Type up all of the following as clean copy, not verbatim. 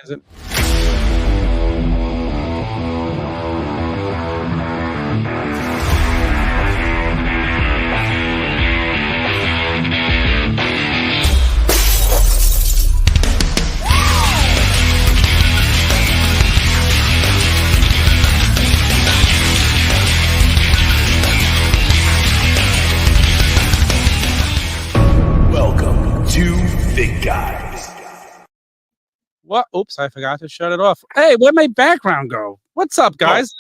Is it? Welcome to FigGuys. What? Oops, I forgot to shut it off. Hey, where'd my background go? What's up, guys?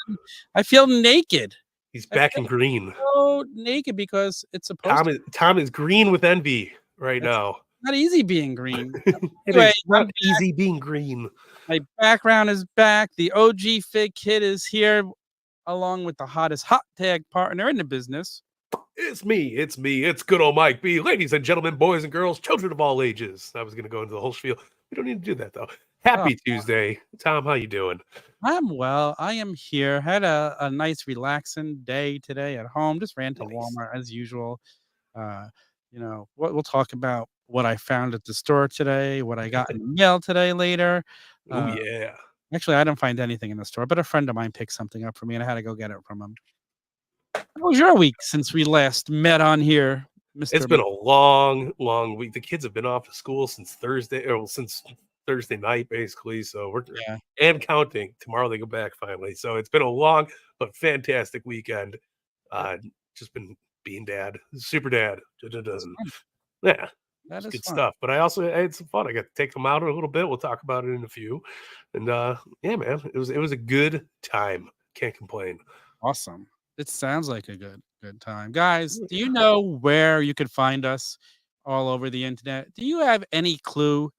I feel naked. He's back in green. So naked because it's supposed to. Tom is green with envy right It's now. not easy being green. It Anyway, is not easy being green. my background is back. The OG Fig Kid is here, along with the hottest hot tag partner in the business. It's me. It's good old Mike B. Ladies and gentlemen, boys and girls, children of all ages. I was going to go into the whole spiel. We don't need to do that, though. Happy Tuesday. Tom, how you doing? I'm well. I am here. Had a nice relaxing day today at home. Just ran to Walmart as usual. We'll talk about what I found at the store today, what I got in the mail today later. Oh, yeah. Actually, I didn't find anything in the store, but a friend of mine picked something up for me, and I had to go get it from him. How was your week since we last met on here, Mr. It's been a long, long week. The kids have been off to school since since Thursday night, basically. So we're and counting. Tomorrow they go back finally. So it's been a long but fantastic weekend. Just been being dad, super dad. Yeah, that is good fun. stuff. But I also had some fun. I got to take them out a little bit. We'll talk about it in a few. And yeah, man, it was a good time. Can't complain. Awesome. It sounds like a good time. Guys, do you know where you could find us all over the internet? Do you have any clue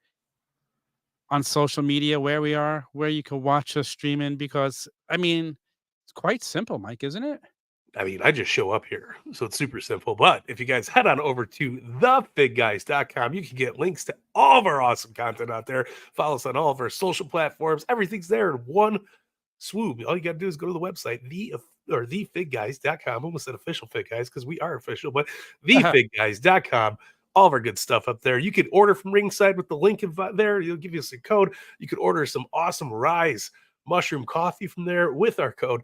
on social media where we are, where you can watch us streaming? Because I mean, it's quite simple, Mike, isn't it? I mean, I just show up here, so it's super simple. But if you guys head on over to thefigguys.com, you can get links to all of our awesome content out there. Follow us on all of our social platforms. Everything's there in one swoop. All you got to do is go to the website, thefigguys.com. Almost said official Fig Guys because we are official, but thefigguys.com. All of our good stuff up there. You can order from Ringside with the link there. It'll give you a code. You could order some awesome Rise mushroom coffee from there with our code.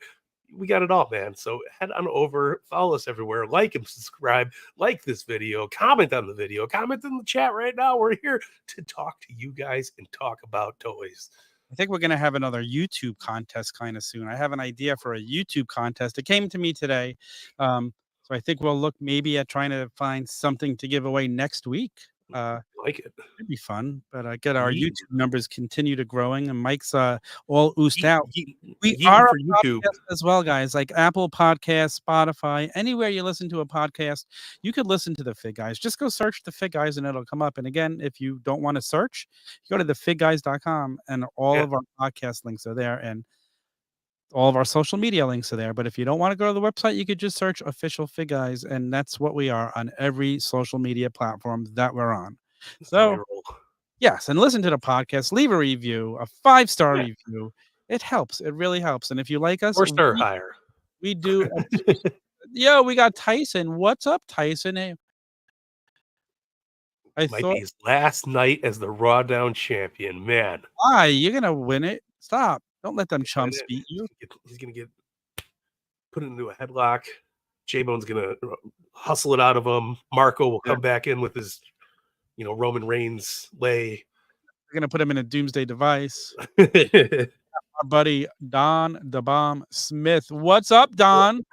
We got it all, man. So head on over, follow us everywhere, like and subscribe, like this video, comment on the video, comment in the chat right now. We're here to talk to you guys and talk about toys. I think we're going to have another YouTube contest kind of soon. I have an idea for a YouTube contest. It came to me today. So I think we'll look maybe at trying to find something to give away next week. Like it. It'd be fun, but get our YouTube numbers continue to growing, and Mike's all oozed out. We are for a YouTube podcast as well, guys, like Apple Podcasts, Spotify, anywhere you listen to a podcast, you could listen to the Fig Guys. Just go search the Fig Guys and it'll come up. And again, if you don't want to search, you go to thefigguys.com and all of our podcast links are there, and all of our social media links are there. But if you don't want to go to the website, you could just search official Fig Guys, and that's what we are on every social media platform that we're on. So yes, and listen to the podcast, leave a review, a 5-star review. It helps. It really helps. And if you like us, 4-star higher. We do. Yo, we got Tyson. What's up, Tyson? Might be his last night as the Raw Down champion, man. Why? You're gonna win it. Stop. Don't let them chumps beat you. He's gonna get put into a headlock. J-Bone's gonna hustle it out of him. Marco will come back in with his, Roman Reigns lay. We're gonna put him in a doomsday device. Our buddy Don the Bomb Smith. What's up, Don?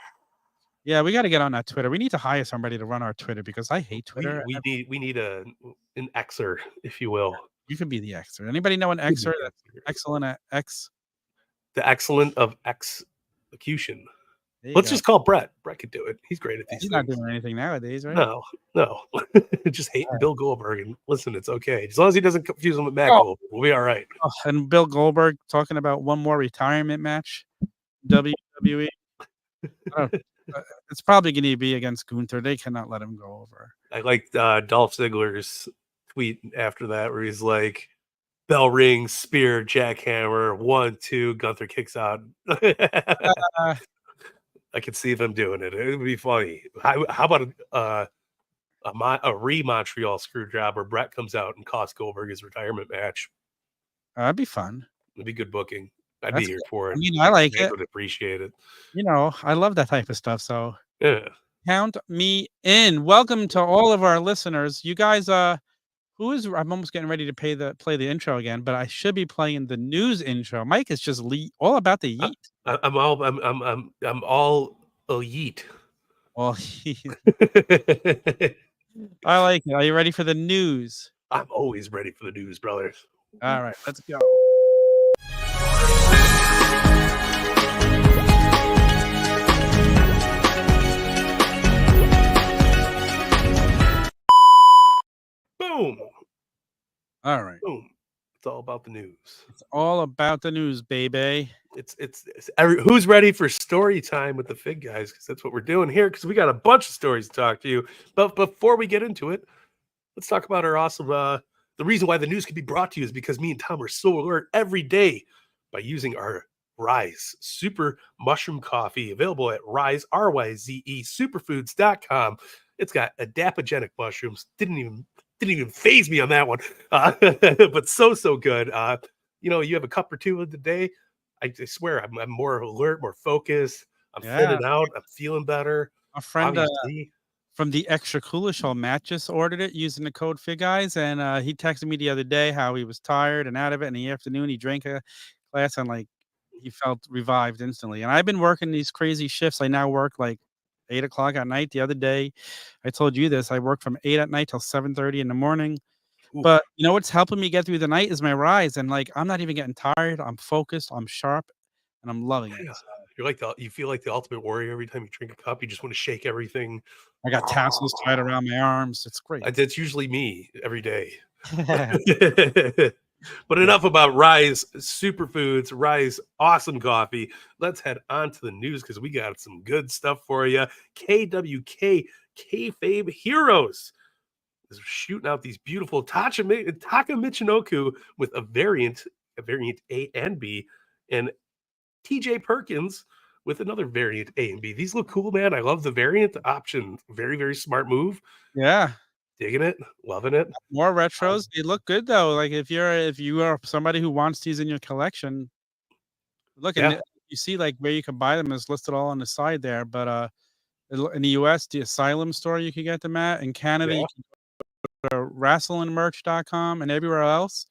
Yeah, we got to get on that Twitter. We need to hire somebody to run our Twitter because I hate Twitter. We need an Xer, if you will. You can be the Xer. Anybody know an Xer? Excellent at X. The excellent of execution. Let's just call Brett. Brett could do it. He's great at these things. He's not doing anything nowadays, right? No. Just hating Bill Goldberg. And listen, it's okay. As long as he doesn't confuse him with Matt Goldberg, we'll be all right. Oh, and Bill Goldberg talking about one more retirement match. WWE. It's probably going to be against Gunther. They cannot let him go over. I liked Dolph Ziggler's tweet after that where he's like, bell rings, spear, jackhammer, 1, 2, Gunther kicks out. I could see them doing it. It would be funny. How about a re-Montreal screwjob where Brett comes out and costs Goldberg his retirement match? That'd be fun. It'd be good booking. I'd be That's here good. for I it. mean, I like Fans it. would appreciate it. I love that type of stuff. So Yeah. count me in. Welcome to all of our listeners. You guys, I'm almost getting ready to play the intro again, but I should be playing the news intro. Mike is just all about the I, yeet. I'm all a yeet. Well, I like it. Are you ready for the news? I'm always ready for the news, brothers. All right, let's go. Boom. All right. Boom. It's all about the news. It's all about the news, baby. Who's ready for story time with the Fig Guys? Because that's what we're doing here. Because we got a bunch of stories to talk to you. But before we get into it, let's talk about our awesome. The reason why the news can be brought to you is because me and Tom are so alert every day by using our Rise Super Mushroom Coffee, available at Rise RYZE Superfoods.com. It's got adaptogenic mushrooms. Didn't even phase me on that one, but so good. You have a cup or two of the day. I swear I'm more alert, more focused. I'm thinning out. I'm feeling better. A friend Obviously. From the Extra Coolish Show, Matt just ordered it using the code FigGuys, and he texted me the other day how he was tired and out of it. In the afternoon, he drank a glass and he felt revived instantly. And I've been working these crazy shifts. I now work like 8 o'clock at night. The other day, I told you this. I work from 8 at night till 7:30 in the morning. Ooh. But you know what's helping me get through the night is my Rise, and I'm not even getting tired. I'm focused. I'm sharp, and I'm loving it. You feel like the ultimate warrior every time you drink a cup. You just want to shake everything. I got tassels tied around my arms. It's great. That's usually me every day. But enough about Rise Superfoods, Rise Awesome Coffee. Let's head on to the news because we got some good stuff for you. KWK Kayfabe Heroes is shooting out these beautiful Taka Michinoku with a variant A and B, and TJ Perkins with another variant A and B. These look cool, man. I love the variant option. Very, very smart move. Yeah. Digging it, loving it. More retros. They look good though. Like if you are somebody who wants these in your collection, look, and you see like where you can buy them is listed all on the side there. But in the US, the Asylum store you can get them at. In Canada, you can go to wrestlinmerch.com, and everywhere else,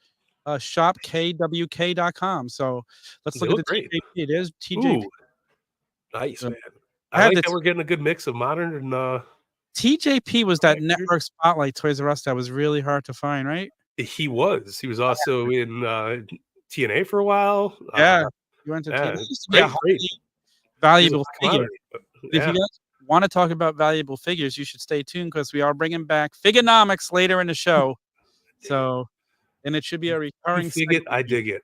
shop kwk.com. So let's look at the TJP. It is TJP. Nice, man. I like that we're getting a good mix of modern and TJP was that network spotlight Toys R Us that was really hard to find, right? He was. He was also in TNA for a while. Yeah, he went to TNA. It used to be a valuable figure. If you guys want to talk about valuable figures, you should stay tuned because we are bringing back Figonomics later in the show. So, and it should be a recurring. I dig it.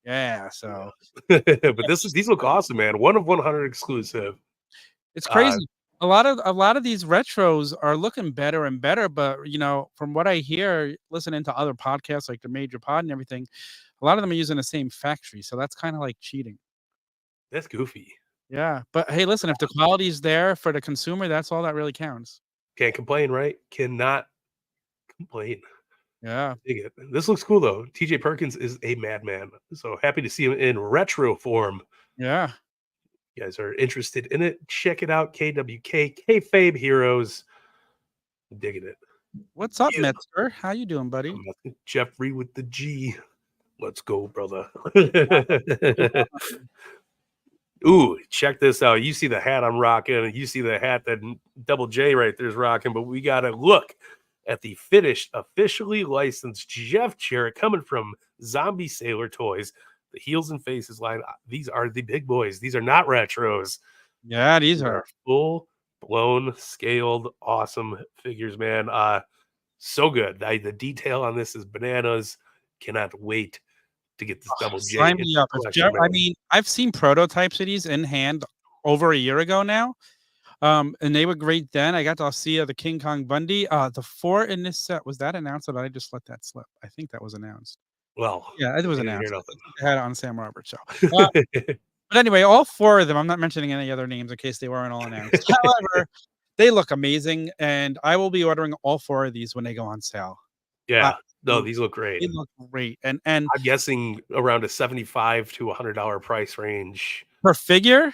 Yeah. So, but these look awesome, man. 1 of 100 exclusive. It's crazy. A lot of these retros are looking better and better, but from what I hear, listening to other podcasts like the Major Pod and everything, a lot of them are using the same factory, so that's kind of like cheating. That's goofy. Yeah, but hey, listen, if the quality is there for the consumer, that's all that really counts. Can't complain, right? Cannot complain. Yeah, dig it. This looks cool though. TJ Perkins is a madman, so happy to see him in retro form. Yeah. You guys are interested in it, check it out. KWK Kayfabe Heroes. Digging it. What's up, Metzger? How you doing, buddy? Jeffrey with the G. Let's go, brother. Ooh, check this out. You see the hat I'm rocking, and you see the hat that Double J right there's rocking, but we got to look at the finished, officially licensed Jeff Jarrett coming from Zombie Sailor Toys. The Heels and Faces line. These are the big boys. These are not retros. Yeah, these are full-blown, scaled, awesome figures, man. So good. The detail on this is bananas. Cannot wait to get this Double J. Sign me up. I mean, I've seen prototypes of these in hand over a year ago now. And they were great then. I got to see the King Kong Bundy. The 4 in this set, was that announced, or did I just let that slip? I think that was announced. Well, yeah, it was announced. I had it on Sam Roberts show. But anyway, all 4 of them, I'm not mentioning any other names in case they weren't all announced. However, they look amazing, and I will be ordering all 4 of these when they go on sale. Yeah. No, these look great. They look great, and I'm guessing around a $75 to $100 price range. per figure,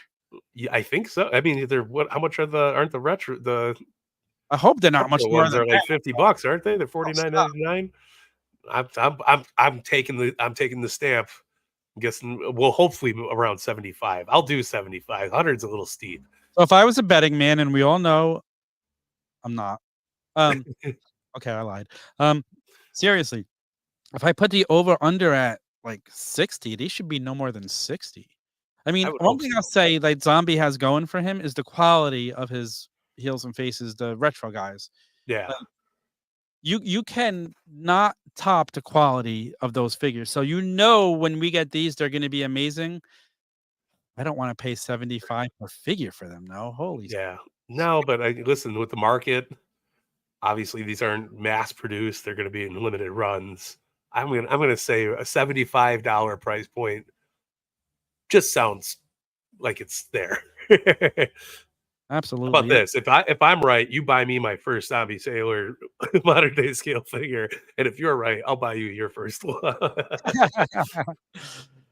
Yeah, I think so. I mean, they're what? How much aren't the I hope they're not much retro more ones than are like that. $50, aren't they? They're Oh, stop. $49.99. I'm taking the stamp. I'm guessing we'll hopefully around 75. I'll do 75. 100's a little steep. So if I was a betting man, and we all know I'm not, um, okay, I lied. Seriously, if I put the over under at like 60, they should be no more than 60. I I mean, would one hope thing so. I'll say like Zombie has going for him is the quality of his heels and faces, the retro guys. Yeah. Like you can not top the quality of those figures. So when we get these, they're gonna be amazing. I don't wanna pay 75 per figure for them, no. Holy s Yeah. No, but I listen, with the market, obviously these aren't mass produced. They're going to be in limited runs. I'm gonna say a $75 price point just sounds like it's there. How about absolutely, yeah. this? If I'm right, you buy me my first Zombie Sailor modern day scale figure, and if you're right, I'll buy you your first one.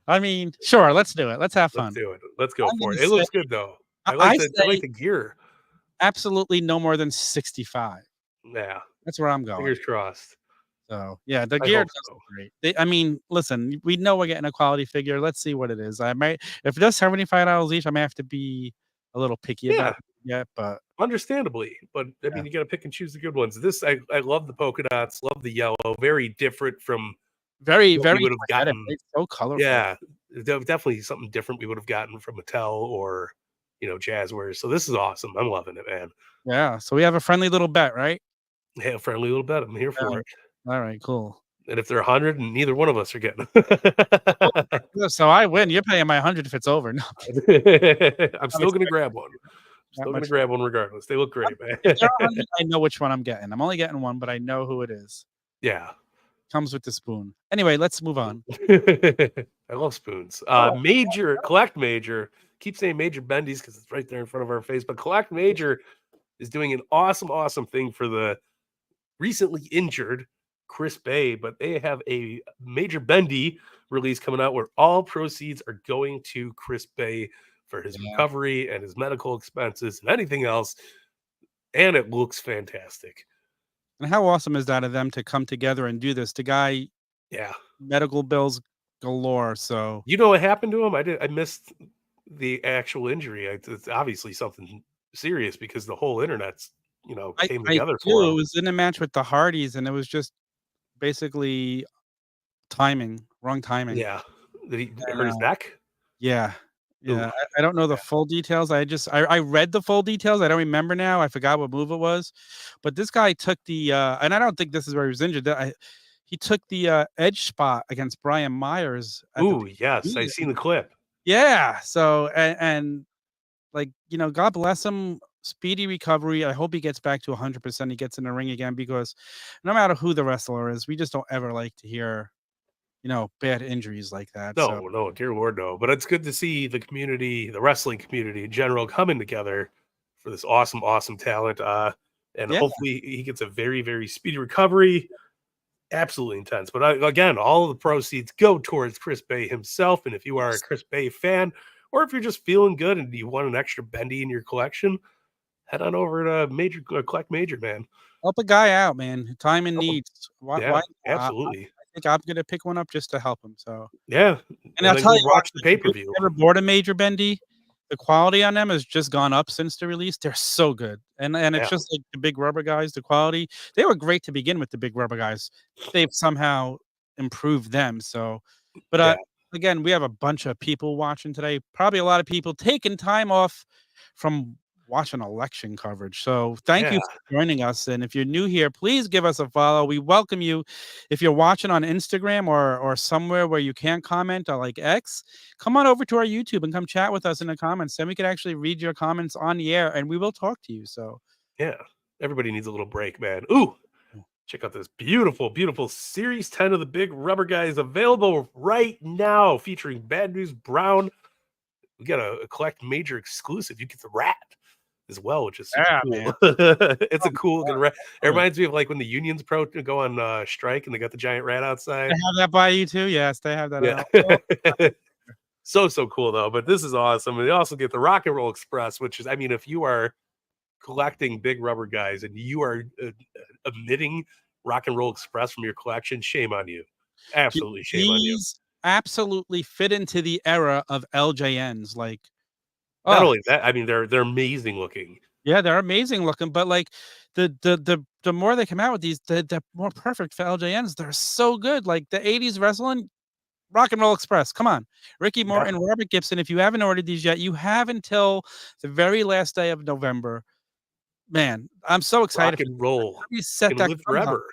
I mean, sure, let's do it. Let's have Let's fun. do it. Let's go I'm for gonna it. It say looks good though. I I I like say the gear. absolutely no more than 65. Yeah. That's where I'm going. Fingers crossed. So, yeah, the I gear hope does so. look great. I mean, listen, we know we're getting a quality figure. Let's see what it is. I might if they're $75 each, I may have to be a little picky about Yeah. it yet, but Understandably, but I yeah. mean, you gotta pick and choose the good ones. This I love the polka dots, love the yellow, very different from Very, what we very would have energetic, gotten. right? So colorful. Yeah, definitely something different we would have gotten from Mattel or, Jazwares. So this is awesome. I'm loving it, man. Yeah, so we have a friendly little bet, right? Hey, a friendly little bet. I'm here for Yeah. it. Alright, cool. And if they're 100 and neither one of us are getting Oh, them. yeah, so I win. You're paying my 100 if it's over. No, I'm I'm still gonna expecting grab one. I'm that still gonna much. grab one regardless. They look great, If man. they're 100, I know which one I'm getting. I'm only getting one, but I know who it is. Yeah. Comes with the spoon. Anyway, let's move on. I love spoons. Oh, Collect Major. Keep saying Major Bendy's because it's right there in front of our face. But Collect Major is doing an awesome, awesome thing for the recently injured Chris Bay. But they have a Major Bendy release coming out where all proceeds are going to Chris Bay for his yeah. recovery and his medical expenses and anything else. And it looks fantastic. And how awesome is that of them to come together and do this? The guy, Yeah. medical bills galore, so You know what happened to him? I missed the actual injury. It's obviously something serious because the whole internet's, came I together for do. It him. was in a match with the Hardys, and it was just basically timing, wrong timing. Yeah. Did he And, hurt his neck? yeah, Ooh, yeah, I don't know the yeah. full details. I read the full details. I don't remember now. I forgot what move it was, but this guy took the, and I don't think this is where he was injured. He took the, edge spot against Brian Myers at the Ooh, yes. I pay-per-view. seen the clip. Yeah, so and like, God bless him, speedy recovery. I hope he gets back to 100%. He gets in the ring again because no matter who the wrestler is, we just don't ever like to hear, bad injuries like that. So, No, no, dear Lord, no. But it's good to see the community, the wrestling community in general, coming together for this awesome, awesome talent. And yeah, hopefully he gets a very, very speedy recovery. Absolutely intense. But again, all of the proceeds go towards Chris Bay himself. And if you are a Chris Bay fan, or if you're just feeling good and you want an extra bendy in your collection, head on over to Collect Major, man. help a guy out, man. Time and Help 'em. needs. Why Yeah, I absolutely. think I'm gonna pick one up just to help him, so Yeah. and And I'll then tell go you what, watch the if you pay-per-view. ever bought a Major Bendy, the quality on them has just gone up since the release. They're so good, and it's Yeah, just like the big rubber guys, the quality. They were great to begin with, the big rubber guys. They've somehow improved them, so but, yeah, again, we have a bunch of people watching today, probably a lot of people taking time off from watching election coverage, so thank you yeah, for joining us, and if you're new here, please give us a follow. We welcome you. If you're watching on Instagram or somewhere where you can't comment or like X, come on over to our YouTube and come chat with us in the comments. Then we could actually read your comments on the air and we will talk to you. So, yeah. Everybody needs a little break, man. Ooh, check out this beautiful, beautiful Series 10 of the Big Rubber Guys available right now, featuring Bad News Brown. We got a Collect Major exclusive. You get the rat. as well, which is super Yeah, cool. man. It's a Oh, cool looking rat. It love it. reminds me of like when the unions go on strike and they got the giant rat They outside. have that by you too? Yes, they have that Yeah. out. Oh, So cool though. But this is awesome. And they also get the Rock and Roll Express, which is, I mean, if you are collecting big rubber guys and you are omitting Rock and Roll Express from your collection, shame on you. dude, Absolutely shame on you. these absolutely fit into the era of LJNs, like, Not oh, only that, I mean, they're amazing looking. yeah, they're amazing looking, but, like, the more they come out with these, the more perfect for LJNs. They're so good, like, the '80s wrestling, Rock and Roll Express, come on. Ricky Yeah. Morton, Robert Gibson, if you haven't ordered these yet, you have until the very last day of November. Man, I'm so excited Rock for and roll every set can that live comes out. forever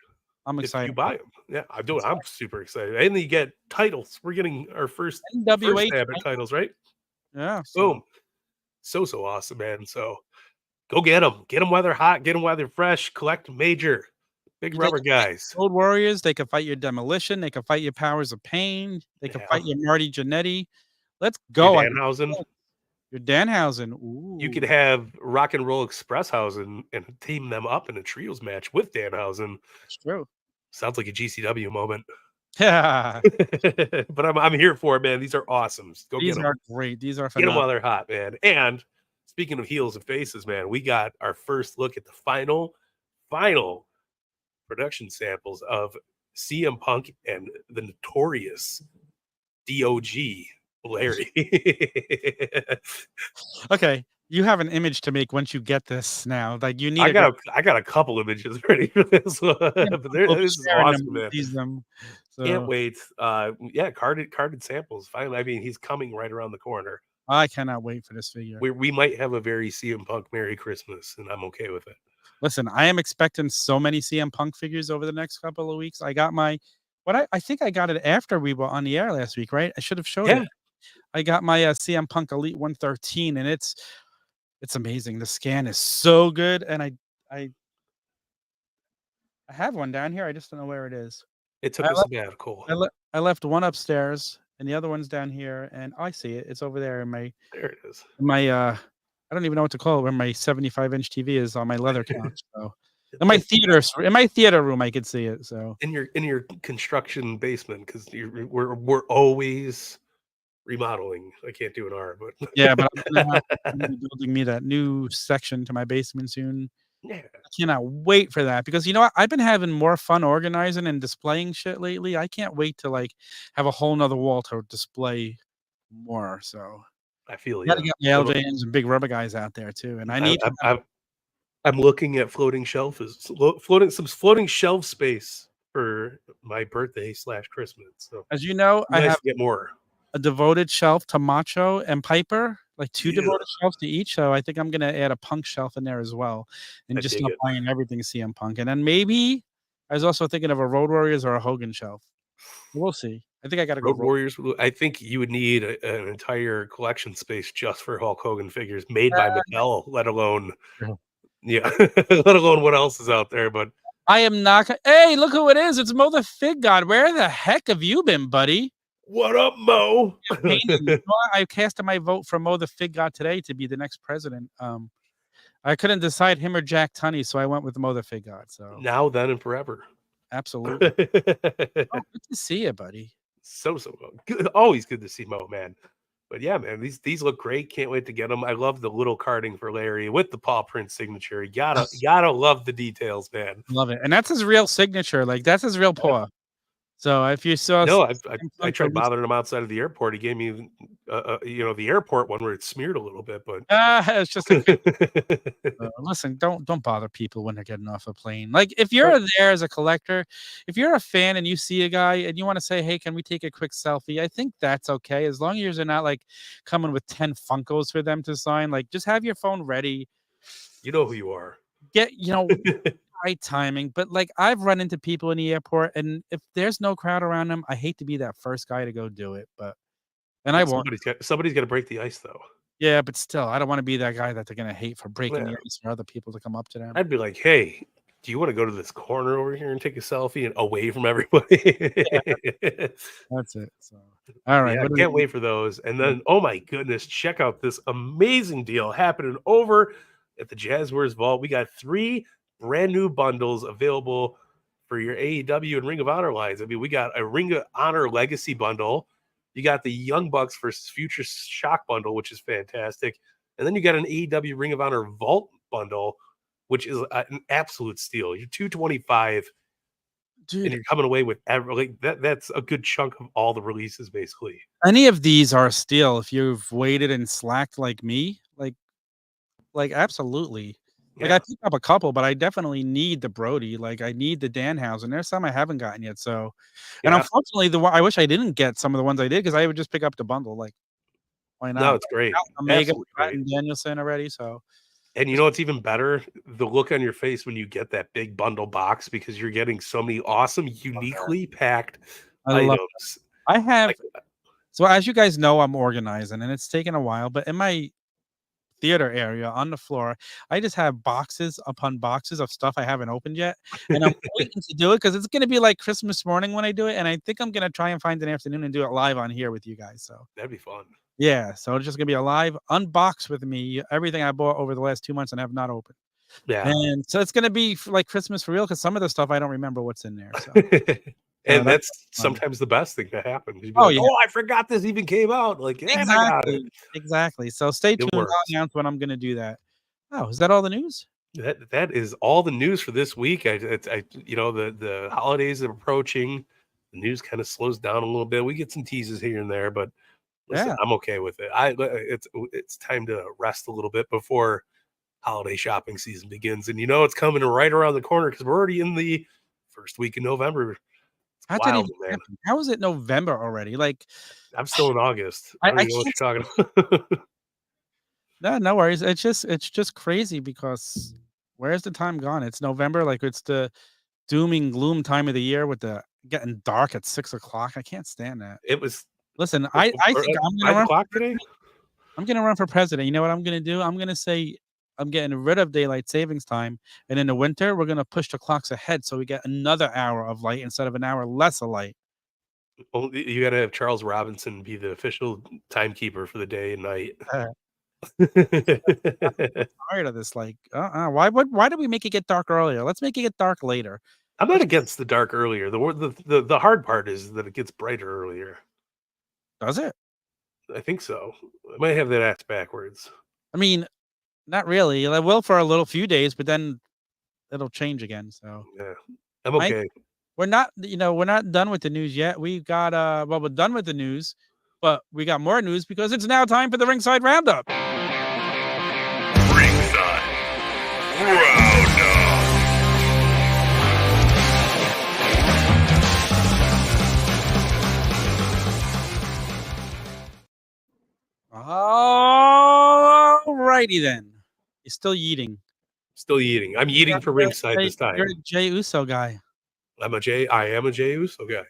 I'm if you excited. buy them. Yeah, I do. That's I'm super excited. And you get titles. We're getting our first NWH, stab at right? titles, right? Yeah, so Boom. So awesome, man. So go get them. Get them while they're hot. Get them while they're fresh. Collect major. Big they rubber can fight guys. Road Warriors, they can fight your Demolition, they can fight your Powers of Pain, they can Yeah. fight your Marty Jannetty. Let's Your go. Danhausen. Your Danhausen. You could Ooh, have Rock and Roll Expresshausen and team them up in a trios match with Danhausen. that's true. Sounds like a GCW moment. Yeah. But I'm here for it, man. These are awesome. Go get These them. are great. These are Get them phenomenal. while they're hot, man. And speaking of heels and faces, man, we got our first look at the final production samples of CM Punk and the notorious DOG Larry. Okay, you have an image to make once you get this now, like, you need to go. I got a couple images ready for this one, but We'll be this is sharing them awesome, when he man. sees them. Can't So, wait. Yeah, carded samples. Finally, I mean, he's coming right around the corner. I cannot wait for this figure. We might have a very CM Punk Merry Christmas, and I'm okay with it. Listen, I am expecting so many CM Punk figures over the next couple of weeks. I got my I think I got it after we were on the air last week, right? I should have showed Yeah, it. I got my, CM Punk Elite 113, and it's amazing. The scan is so good, and I I have one down here, I just don't know where it is. it took I a left sabbatical. I left one upstairs, and the other one's down here, and I see it. It's over there in There it is. my, I don't even know what to call it, where my 75-inch TV is on my leather couch, so in my theater room, I could see it, so In your construction basement, because we're always remodeling. I can't do an R, but yeah, but I'm gonna be building me that new section to my basement soon. yeah, I cannot wait for that because you know what? I've been having more fun organizing and displaying shit lately. I can't wait to, like, have a whole 'nother wall to display more, so I feel gotta you. get my LJNs and big rubber guys out there too, and I I, need to have. I, I'm looking at floating shelf space for my birthday / Christmas. So As you know, I nice have to get more. a devoted shelf to Macho and Piper, like 2 Yeah, devoted shelves to each, so I think I'm gonna add a Punk shelf in there as well, and I just dig stop it. buying everything CM Punk, and then maybe I was also thinking of a Road Warriors or a Hogan shelf. We'll see. I think I gotta go Road Road. Warriors. I think you would need an entire collection space just for Hulk Hogan figures made by Mattel, let alone yeah, let alone what else is out there. But I am not go Hey, look who it is, it's Mo the Fig God. Where the heck have you been, buddy? what up, Mo? Campaigning. You know what? I casted my vote for Mo the Fig God today to be the next president. I couldn't decide him or Jack Tunney, so I went with Mo the Fig God, so Now, then, and forever. absolutely. Oh, good to see you, buddy. So good. Always good to see Mo, man. But yeah, man, these look great. Can't wait to get them. I love the little carding for Larry with the paw print signature. You gotta love the details, man. Love it, and that's his real signature, like, that's his real paw. So if you saw No, CM I Punk tried release bothering him outside of the airport. He gave me, the airport one where it's smeared a little bit, but it's just a listen, don't bother people when they're getting off a plane. Like, if you're right. there as a collector, if you're a fan and you see a guy and you wanna say, "Hey, can we take a quick selfie?" I think that's okay, as long as you're not, like, coming with 10 Funkos for them to sign, like, just have your phone ready. You know who you are. Get right timing, but, like, I've run into people in the airport, and if there's no crowd around them, I hate to be that first guy to go do it, but and I won't. Somebody's got to break the ice, though. Yeah, but still, I don't wanna be that guy that they're gonna hate for breaking Yeah, the ice for other people to come up to them. I'd be like, hey, do you want to go to this corner over here and take a selfie and away from everybody? That's it, so alright, Yeah, what do can't we wait for those. And then, oh my goodness, check out this amazing deal happening over at the Jazwares Vault. We got 3 brand new bundles available for your AEW and Ring of Honor lines. I mean, we got a Ring of Honor Legacy bundle. You got the Young Bucks versus Future Shock bundle, which is fantastic. And then you got an AEW Ring of Honor Vault bundle, which is an absolute steal. You're $225, Dude, and you're coming away with that's a good chunk of all the releases, basically. any of these are a steal if you've waited and slacked like me. Like absolutely. Like, Yeah. I picked up a couple, but I definitely need the Brody, like, I need the Danhausen. There's some I haven't gotten yet, so and Yeah. unfortunately, the one I wish I didn't get some of the ones I did because I would just pick up the bundle, like, why not? No, it's great. Omega Absolutely great. and Danielson already, so And you know what's even better? The look on your face when you get that big bundle box, because you're getting so many awesome, uniquely packed I love items. I have Like, so as you guys know, I'm organizing, and it's taken a while, but in my theater area on the floor, I just have boxes upon boxes of stuff I haven't opened yet, and I'm waiting to do it because it's gonna be like Christmas morning when I do it, and I think I'm gonna try and find an afternoon and do it live on here with you guys, so that'd be fun. yeah, so it's just gonna be a live unbox with me, everything I bought over the last 2 months and have not opened. Yeah. And so it's gonna be like Christmas for real because some of the stuff I don't remember what's in there, so And that's that's fun. sometimes the best thing to happen. You'd be Oh, like, yeah. "Oh, I forgot this even came out." Like, "Yeah, and I got it." Exactly. So stay It tuned, I'll works. announce when I'm gonna do that. Oh, is that all the news? That is all the news for this week. The holidays are approaching. The news kind of slows down a little bit. We get some teases here and there, but listen, Yeah. I'm okay with it. It's time to rest a little bit before holiday shopping season begins, and it's coming right around the corner because we're already in the first week in November. It's How'd that wild, even man. happen? How is it November already? Like, I'm still in August. I don't I even know what can't you're talking about. no worries. It's just crazy because where's the time gone? It's November, like, it's the doom and gloom time of the year with the getting dark at 6 o'clock. I can't stand that. It was Listen, I think I'm gonna 5 run o'clock today. I'm gonna run for president. You know what I'm gonna do? I'm gonna say I'm getting rid of daylight savings time, and in the winter, we're gonna push the clocks ahead so we get another hour of light instead of an hour less of light. Well, you got to have Charles Robinson be the official timekeeper for the day and night. Uh, Tired of this, like, why did we make it get dark earlier? Let's make it get dark later. I'm not Let's against the dark earlier. The hard part is that it gets brighter earlier. does it? I think so. I might have that ass backwards. I mean, not really. It will for a little few days, but then it'll change again, so Yeah, I'm Mike, okay. we're not done with the news yet. We've got, well, we're done with the news, but we got more news because it's now time for the Ringside Roundup. Ringside Roundup. Alrighty then. You're still yeeting. Still eating. I'm eating for ringside this You're time. a Jey Uso guy. I am a Jey Uso guy.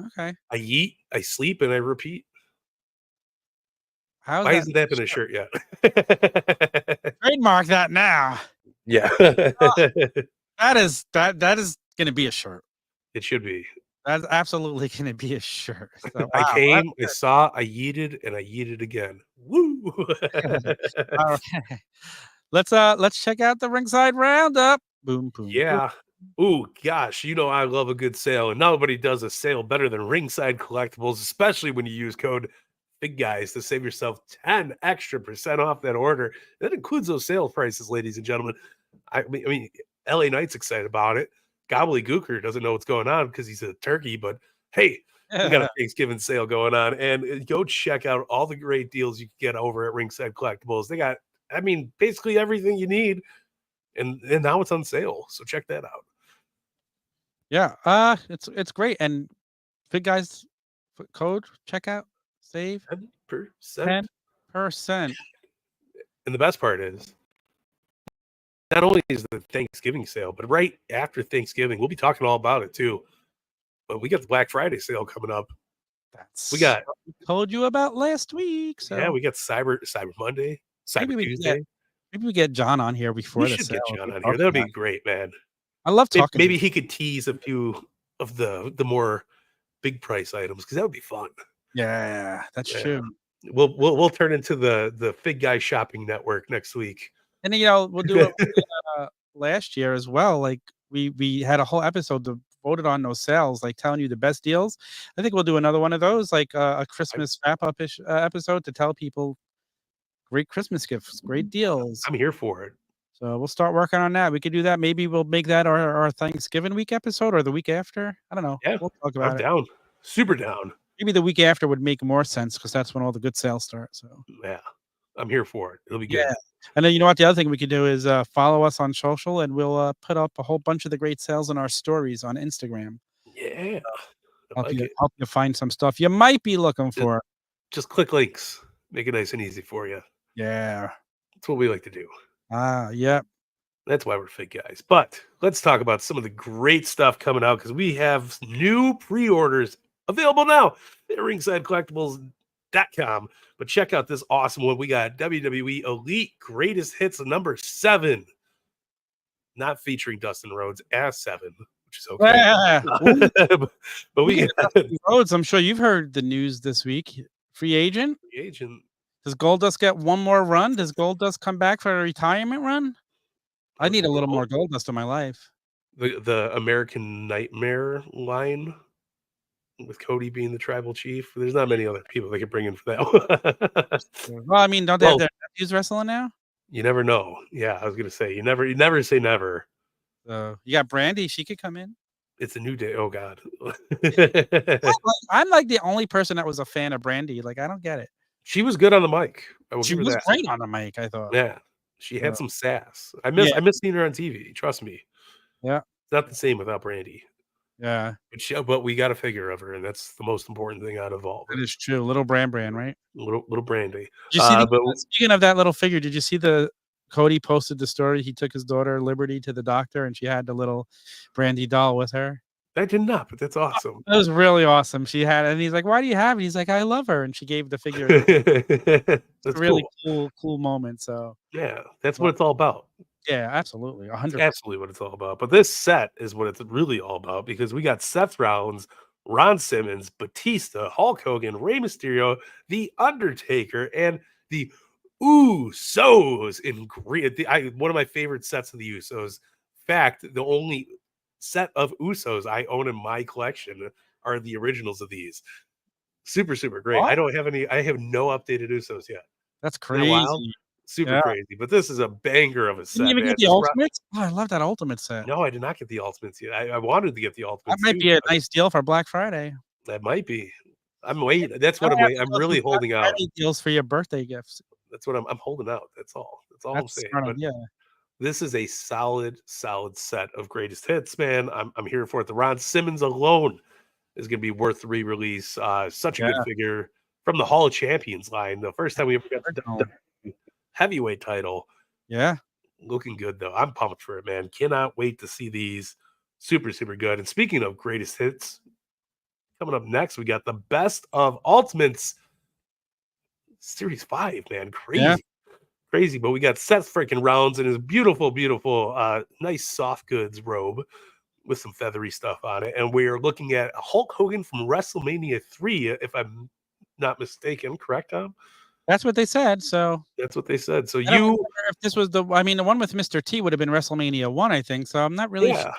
Okay. I eat, I sleep, and I repeat. How's Why that hasn't that been a shirt yet? trademark that now? Yeah. That is gonna be a shirt. It should be. That's absolutely gonna be a shirt. So, I wow, came, I saw, I yeeted, and I yeeted again. Woo! okay. Let's check out the Ringside Roundup. Boom, boom. Yeah. Ooh, gosh, I love a good sale, and nobody does a sale better than Ringside Collectibles, especially when you use code FigGuys to save yourself 10 extra % off that order. That includes those sale prices, ladies and gentlemen. I mean, LA Knight's excited about it. Gobbledygooker doesn't know what's going on because he's a turkey, but hey, we got a Thanksgiving sale going on, and go check out all the great deals you can get over at Ringside Collectibles. They got, basically everything you need, and now it's on sale, so check that out. Yeah, it's great. And FigGuys code checkout save 10%. 10%. And the best part is, not only is the Thanksgiving sale, but right after Thanksgiving, we'll be talking all about it too. But we got the Black Friday sale coming up. That's We got what we told you about last week. So we got Cyber Monday, Cyber Tuesday. Maybe we get John on here before We the should sale. get John on here. That would be great, man. I love talking. Maybe he could tease a few of the more big price items because that would be fun. Yeah, that's true. We'll turn into the Fig Guy shopping network next week. And then, we'll do it last year as well. Like we had a whole episode devoted on those sales, like telling you the best deals. I think we'll do another one of those, like a Christmas wrap up ish episode to tell people great Christmas gifts, great deals. I'm here for it. So we'll start working on that. We could do that. Maybe we'll make that our Thanksgiving week episode or the week after. I don't know. Yeah, We'll talk I'm about it. down. Super down. Maybe the week after would make more sense because that's when all the good sales start. So Yeah, I'm here for it. It'll be good. yeah. And then you know what? The other thing we could do is follow us on social, and we'll put up a whole bunch of the great sales in our stories on Instagram. Yeah, I Help like you it. help you find some stuff you might be looking for. Just click links. Make it nice and easy for you. Yeah. That's what we like to do. Yep. That's why we're FigGuys. But let's talk about some of the great stuff coming out because we have new pre-orders available now at ringsidecollectibles.com. But check out this awesome one. We got WWE Elite Greatest Hits number 7. Not featuring Dustin Rhodes as 7, which is okay. Yeah. but we got Rhodes, I'm sure you've heard the news this week. Free agent. the agent. Does Goldust get one more run? Does Goldust come back for a retirement run? I need a little more Goldust in my life. The American Nightmare line with Cody being the tribal chief. There's not many other people they could bring in for that. Well, I mean, don't they have their nephews wrestling now? You never know. Yeah, I was gonna say you never say never. So you got Brandy, she could come in. It's a new day. Oh God. I'm like the only person that was a fan of Brandy. Like, I don't get it. She was good on the mic. She was great on the mic, I thought. Yeah. She had some sass. I miss seeing her on TV. Trust me. Yeah. It's not the same without Brandy. Yeah. But we got a figure of her, and that's the most important thing out of all. That is true. Little Bran, right? Little Brandy. Did you see speaking of that little figure, did you see Cody posted the story? He took his daughter Liberty to the doctor, and she had the little Brandy doll with her. I did not, but that's awesome. That was really awesome. She had it, and he's like, "Why do you have it?" He's like, "I love her," and she gave the figure. That's a really cool moment. So yeah, that's what it's all about. Yeah, absolutely, 100%. Absolutely what it's all about. But this set is what it's really all about because we got Seth Rollins, Ron Simmons, Batista, Hulk Hogan, Rey Mysterio, The Undertaker, and the Usos in great. One of my favorite sets of the Usos. Fact, the only set of Usos I own in my collection are the originals of these. Super great. What? I don't have any. I have no updated Usos yet. That's crazy. Super crazy. But this is a banger of a set. Didn't you even get the Ultimates? Oh, I love that Ultimate set. No, I did not get the Ultimates yet. I wanted to get the Ultimates. That might be a nice deal for Black Friday. That might be. I'm waiting. That's what I'm really holding out. Deals for your birthday gifts. That's what I'm holding out. That's all. That's all I'm saying. But this is a solid set of greatest hits, man. I'm here for it. The Ron Simmons alone is going to be worth the re-release. Such a good figure from the Hall of Champions line. The first time we ever got the heavyweight title. Yeah. Looking good, though. I'm pumped for it, man. Cannot wait to see these. Super good. And speaking of greatest hits, coming up next, we got the Best of Ultimates Series 5, man. Crazy. But we got Seth freaking Rollins in his beautiful, nice soft goods robe with some feathery stuff on it. And we're looking at Hulk Hogan from WrestleMania 3, if I'm not mistaken. Correct, Tom? That's what they said. So that's what they said. So if this was the one with Mr. T would have been WrestleMania 1, I think. So I'm not really sure.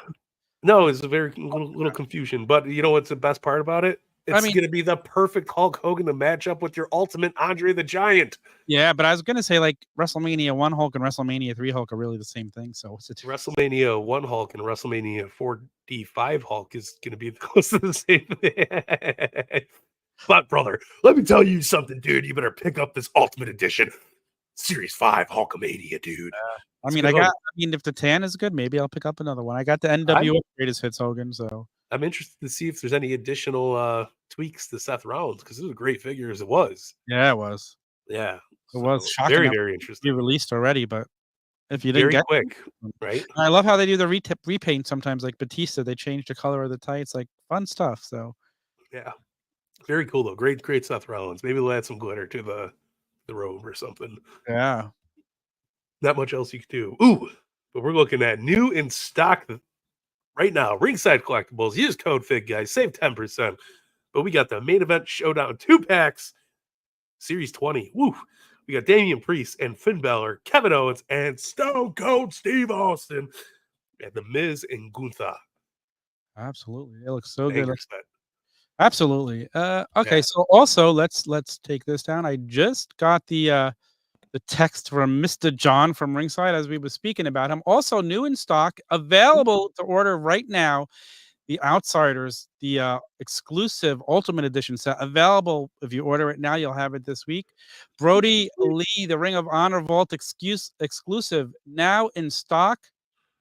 No, it's a very little confusion. But you know what's the best part about it? It's going to be the perfect Hulk Hogan to match up with your ultimate Andre the Giant. Yeah, but I was going to say like WrestleMania 1 Hulk and WrestleMania 3 Hulk are really the same thing. So what's it? WrestleMania 1 Hulk and WrestleMania 4D5 Hulk is going to be close to the same thing. But brother, let me tell you something, dude. You better pick up this Ultimate Edition Series 5 Hulkamania, dude. If the tan is good, maybe I'll pick up another one. I got the NWO Greatest Hits Hogan, so I'm interested to see if there's any additional tweaks to Seth Rollins because it was a great figure as it was. Yeah, it was. Yeah, it was shocking. Very interesting. Be released already, but if you didn't get quick, right? I love how they do the repaint sometimes. Like Batista, they change the color of the tights. Like fun stuff. So yeah, very cool though. Great Seth Rollins. Maybe they'll add some glitter to the robe or something. Yeah. Not much else you could do. Ooh, but we're looking at new in stock right now. Ringside Collectibles. Use code FigGuys. Save 10%. But we got the Main Event Showdown 2-packs. Series 20. Woo. We got Damian Priest and Finn Balor, Kevin Owens, and Stone Cold Steve Austin, and The Miz and Gunther. Absolutely. It looks so good. Banger set. Absolutely. Okay, Yeah. so also let's take this down. I just got the text from Mr. John from Ringside as we were speaking about him. Also new in stock, available to order right now. The Outsiders, the exclusive Ultimate Edition set, available. If you order it now, you'll have it this week. Brody Lee, the Ring of Honor Vault exclusive, now in stock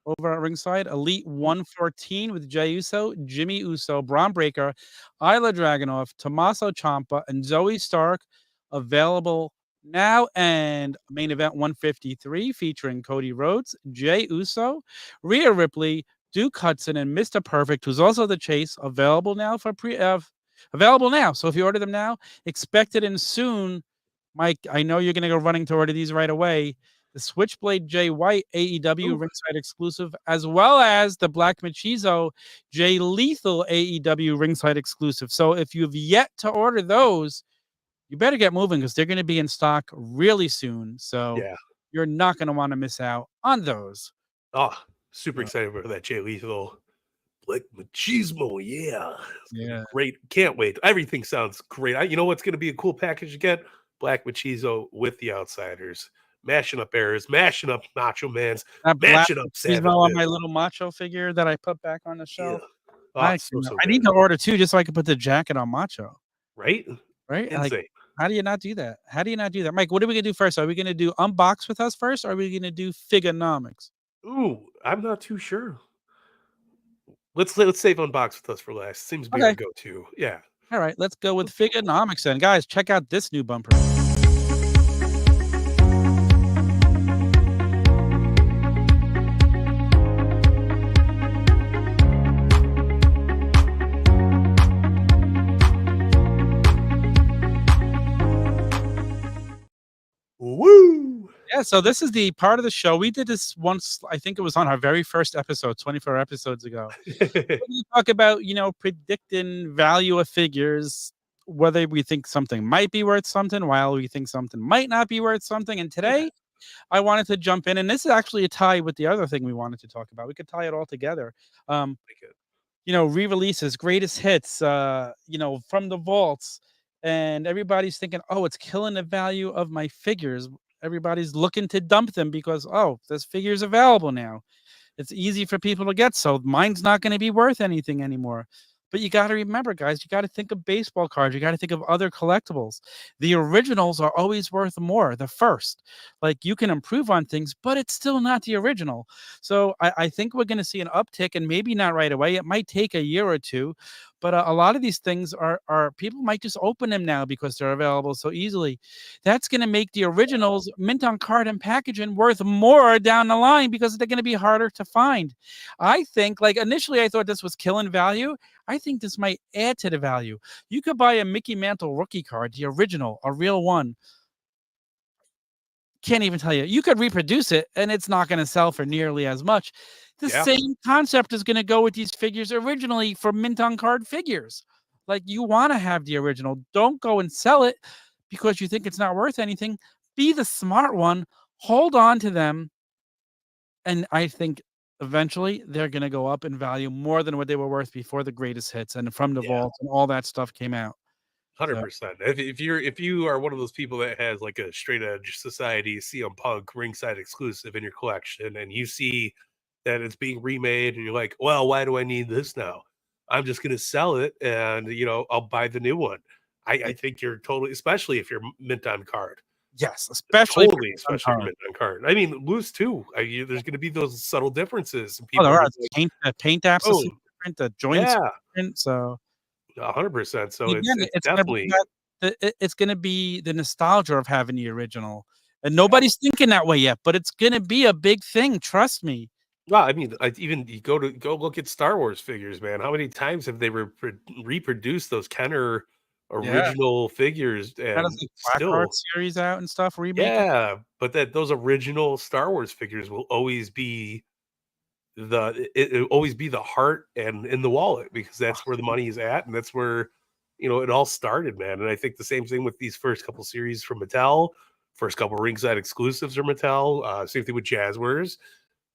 over at Ringside. Elite 114 with Jey Uso, Jimmy Uso, Braun Breaker, Isla Dragunov, Tommaso Ciampa, and Zoe Stark, available now. And main event 153 featuring Cody Rhodes, Jey Uso, Rhea Ripley, Duke Hudson, and Mr. Perfect, who's also the Chase, available now for available now. So if you order them now, expect it in soon. Mike, I know you're going to go running to order these right away. The Switchblade Jay White AEW Ringside exclusive, as well as the Black Machismo Jay Lethal AEW Ringside exclusive. So if you've yet to order those, you better get moving because they're going to be in stock really soon. So you're not going to want to miss out on those. Oh, super excited for that Jay Lethal Black Machismo. Yeah. Great. Can't wait. Everything sounds great. You know what's going to be a cool package to get? Black Machismo with the Outsiders. Mashing up errors, mashing up Macho Man's, matching up Savage on my little Macho figure that I put back on the shelf. Yeah. Oh, I need to order two just so I can put the jacket on Macho. Right? Right? Insane. Like, how do you not do that? How do you not do that? Mike, what are we going to do first? Are we going to do Unbox With Us first, or are we going to do Figonomics? Ooh, I'm not too sure. Let's save Unbox With Us for last. Seems to be our go-to. Yeah. All right, let's go with Figonomics then. Guys, check out this new bumper. Woo! Yeah, so this is the part of the show. We did this once, I think it was on our very first episode, 24 episodes ago. We talk about, predicting value of figures, whether we think something might be worth something, while we think something might not be worth something. And today, I wanted to jump in, and this is actually a tie with the other thing we wanted to talk about. We could tie it all together. Re-releases, greatest hits, from the vaults. And everybody's thinking, oh, it's killing the value of my figures. Everybody's looking to dump them because, oh, this figure's available now. It's easy for people to get, so mine's not going to be worth anything anymore. But you got to remember, guys, you got to think of baseball cards. You got to think of other collectibles. The originals are always worth more, the first. Like, you can improve on things, but it's still not the original. So I think we're going to see an uptick, and maybe not right away. It might take a year or two. But a lot of these things are people might just open them now because they're available so easily. That's going to make the originals mint on card and packaging worth more down the line because they're going to be harder to find. I think, like, initially I thought this was killing value. I think this might add to the value. You could buy a Mickey Mantle rookie card, the original, a real one. Can't even tell you. You could reproduce it, and it's not going to sell for nearly as much. The same concept is going to go with these figures originally for mint on card figures. Like, you want to have the original. Don't go and sell it because you think it's not worth anything. Be the smart one. Hold on to them. And I think eventually they're going to go up in value more than what they were worth before the greatest hits and from the vault and all that stuff came out. 100%. If you are one of those people that has like a straight edge society CM Punk ringside exclusive in your collection, and you see that it's being remade, and you're like, well, why do I need this now? I'm just going to sell it, and I'll buy the new one. I think you're totally, especially if you're mint on card. Yes, especially if you're mint on card. I mean, loose too. There's going to be those subtle differences. People there are. Paint apps are different. The joints are different. So 100%. So again, it's definitely it's going to be the nostalgia of having the original, and nobody's thinking that way yet. But it's going to be a big thing. Trust me. Well, I mean, even you go look at Star Wars figures, man. How many times have they reproduced those Kenner original figures and still Black series out and stuff? But those original Star Wars figures will always be it'll always be the heart and in the wallet, because that's where the money is at, and that's where it all started, man. And I think the same thing with these first couple series from Mattel, First couple ringside exclusives are Mattel. Same thing with Jazwares.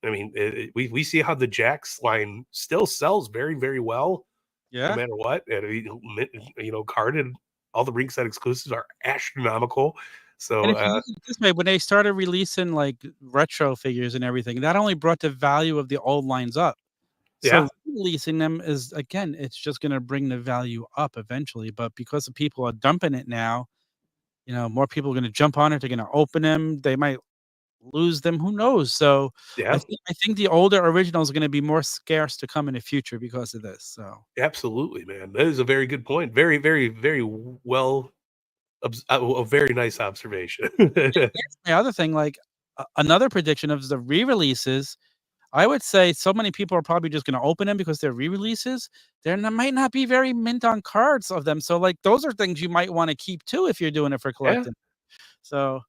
I mean, we see how the Jax line still sells very, very well, no Yeah. matter what. And carded, all the ringside exclusives are astronomical. And So if you look at it this way, when they started releasing, like, retro figures and everything, that only brought the value of the old lines up. yeah, So releasing them is, again, it's just gonna bring the value up eventually, but because the people are dumping it now, more people are gonna jump on it, they're gonna open them, they might lose them, who knows? So, yeah, I think the older originals are gonna be more scarce to come in the future because of this, so. absolutely, man. That is a very good point. Very, very, very well, a very nice observation. Here's my other thing, like, another prediction of the re-releases, I would say so many people are probably just gonna open them because they're re-releases. There might not be very mint on cards of them, so, like, those are things you might wanna keep too if you're doing it for Yeah. collecting. So,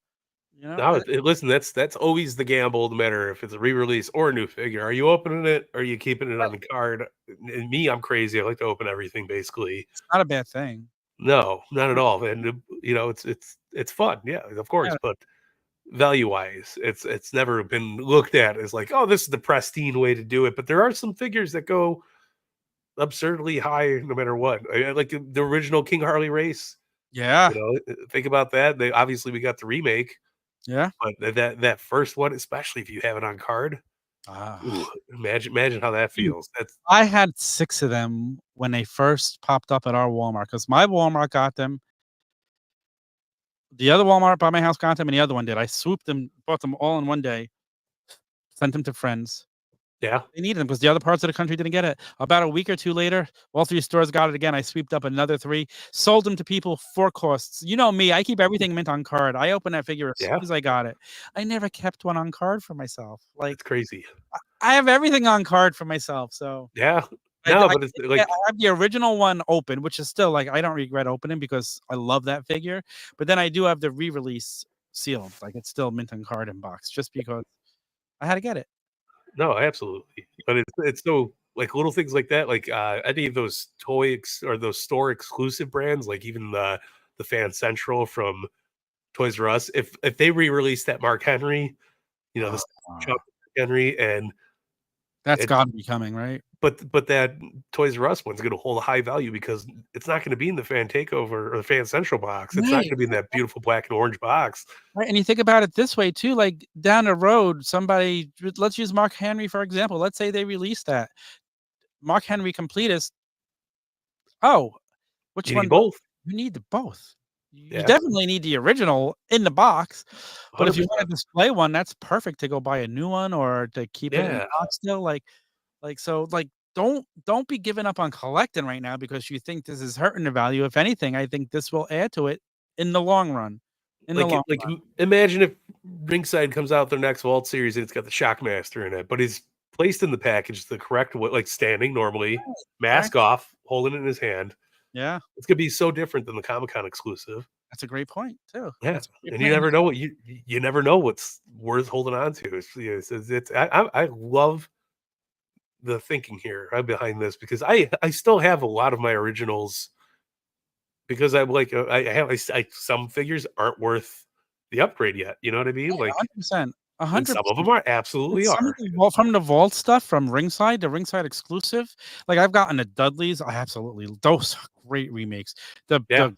No, listen, that's always the gamble, no matter if it's a re-release or a new figure. Are you opening it? Or are you keeping it on the card? And me, I'm crazy. I like to open everything basically. it's not a bad thing. No, not at all. And it's fun. Yeah, of course. Yeah, But value wise, it's never been looked at as like, oh, this is the pristine way to do it. But there are some figures that go absurdly high no matter what. I like the original King Harley race. yeah, Think about that. They obviously we got the remake, yeah. but that first one, especially if you have it on card, ooh, Ah, imagine how that dude, feels. That's I had 6 of them when they first popped up at our Walmart because my Walmart got them, the other Walmart by my house got them, and the other one did. I swooped them, bought them all in one day, sent them to friends. yeah, They needed them because the other parts of the country didn't get it. About a week or 2 later, all 3 stores got it again. I sweeped up another 3, sold them to people for costs. You know me, I keep everything mint on card. I opened that figure as soon yeah, as I got it. I never kept one on card for myself. Like, it's crazy. I have everything on card for myself, so Yeah, I d no, I but it's I like have the original one open, which is still, like, I don't regret opening because I love that figure, but then I do have the re-release sealed, like, it's still mint on card and box just because I had to get it. no, absolutely. But it's so like little things like that, like any of those or those store exclusive brands, like even the Fan Central from Toys R Us, if they re-release that Mark Henry, the Chuck Ah, Henry, and that's it gotta be coming, right? but that Toys R Us one's gonna hold a high value because it's not gonna be in the Fan Takeover or the Fan Central box. It's not Right. gonna be in that beautiful black and orange box. Right, and you think about it this way too, like, down the road, somebody let's use Mark Henry for example, let's say they release that. Mark Henry Completist, oh, which You need one do both. you need the both. You Yeah, definitely need the original in the box, but if you wanna 100%. display one, that's perfect to go buy a new one or to keep it in the Yeah. box still, so, like, don't be giving up on collecting right now because you think this is hurting the value. If anything, I think this will add to it in the long run. In the long run. Imagine if Ringside comes out their next Vault series and it's got the Shockmaster in it, but he's placed in the package the correct way, like standing normally, mask Exactly. off, holding it in his hand. Yeah, It's gonna be so different than the Comic Con exclusive. that's a great point too. Yeah, That's a great and you point, and never know what you never know what's worth holding on to. I love the thinking here behind this because I still have a lot of my originals because I'm like some figures aren't worth the upgrade yet. You know what I mean? yeah, Like, 100%, and some of 100%. them are And absolutely some of are. the vault from the vault stuff from Ringside, the Ringside exclusive, like, I've gotten the Dudleys, I absolutely those are great remakes. Yeah.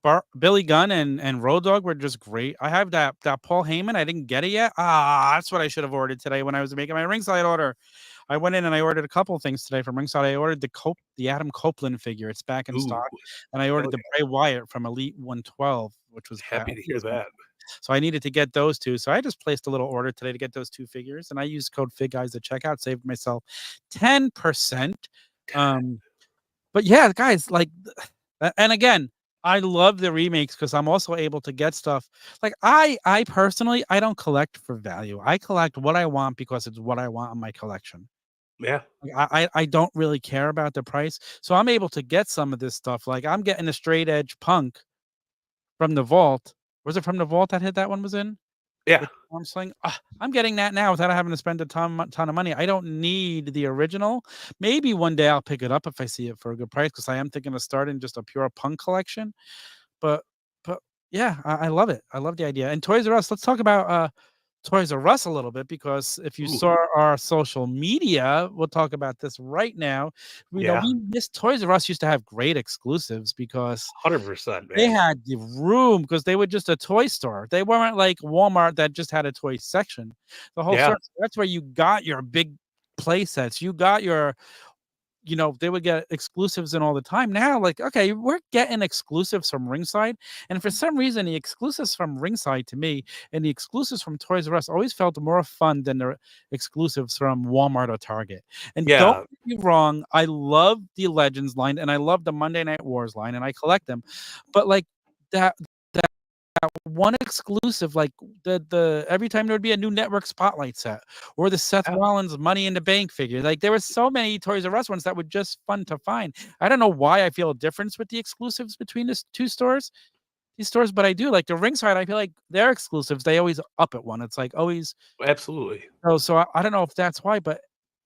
The Billy Gunn and Road Dogg were just great. I have that Paul Heyman, I didn't get it yet. Ah, that's what I should have ordered today when I was making my Ringside order. I went in and I ordered a couple of things today from Ringside. I ordered the Adam Copeland figure, it's back in Ooh, stock, and I hell ordered the yeah. Bray Wyatt from Elite 112, which was back Happy to hear that. so I needed to get those 2. So I just placed a little order today to get those 2 figures, and I used code FigGuys at checkout, saved myself 10%. Um, but yeah, guys, like, and again, I love the remakes because I'm also able to get stuff. Like, I personally, I don't collect for value. I collect what I want because it's what I want in my collection. Yeah. Like, I don't really care about the price, so I'm able to get some of this stuff. Like, I'm getting a straight edge punk from the vault. Was it from the vault that one was in? Yeah. With the arm sling? Ah, I'm getting that now without having to spend a ton of money. I don't need the original. Maybe one day I'll pick it up if I see it for a good price because I am thinking of starting just a pure punk collection. But but Yeah, I love it. I love the idea. And Toys R Us, let's talk about Toys R Us a little bit, because if you Ooh, saw our social media, we'll talk about this right now. We know yeah, we miss Toys R Us used to have great exclusives because 100%, they man. had the room, because they were just a toy store. They weren't like Walmart that just had a toy section. The whole Yeah, store, that's where you got your big play sets. You got your, they would get exclusives in all the time. Now, like, okay, we're getting exclusives from Ringside, and for some reason, the exclusives from Ringside to me and the exclusives from Toys R Us always felt more fun than the exclusives from Walmart or Target. And don't yeah, get me wrong, I love the Legends line and I love the Monday Night Wars line, and I collect them, but like that one exclusive, like the every time there would be a new network spotlight set or the Seth yeah. Rollins Money in the Bank figure. Like there were so many Toys R Us ones that were just fun to find. I don't know why I feel a difference with the exclusives between the these stores, but I do like the Ringside. I feel like their exclusives, they always up at one. It's like always, Absolutely. so I don't know if that's why, but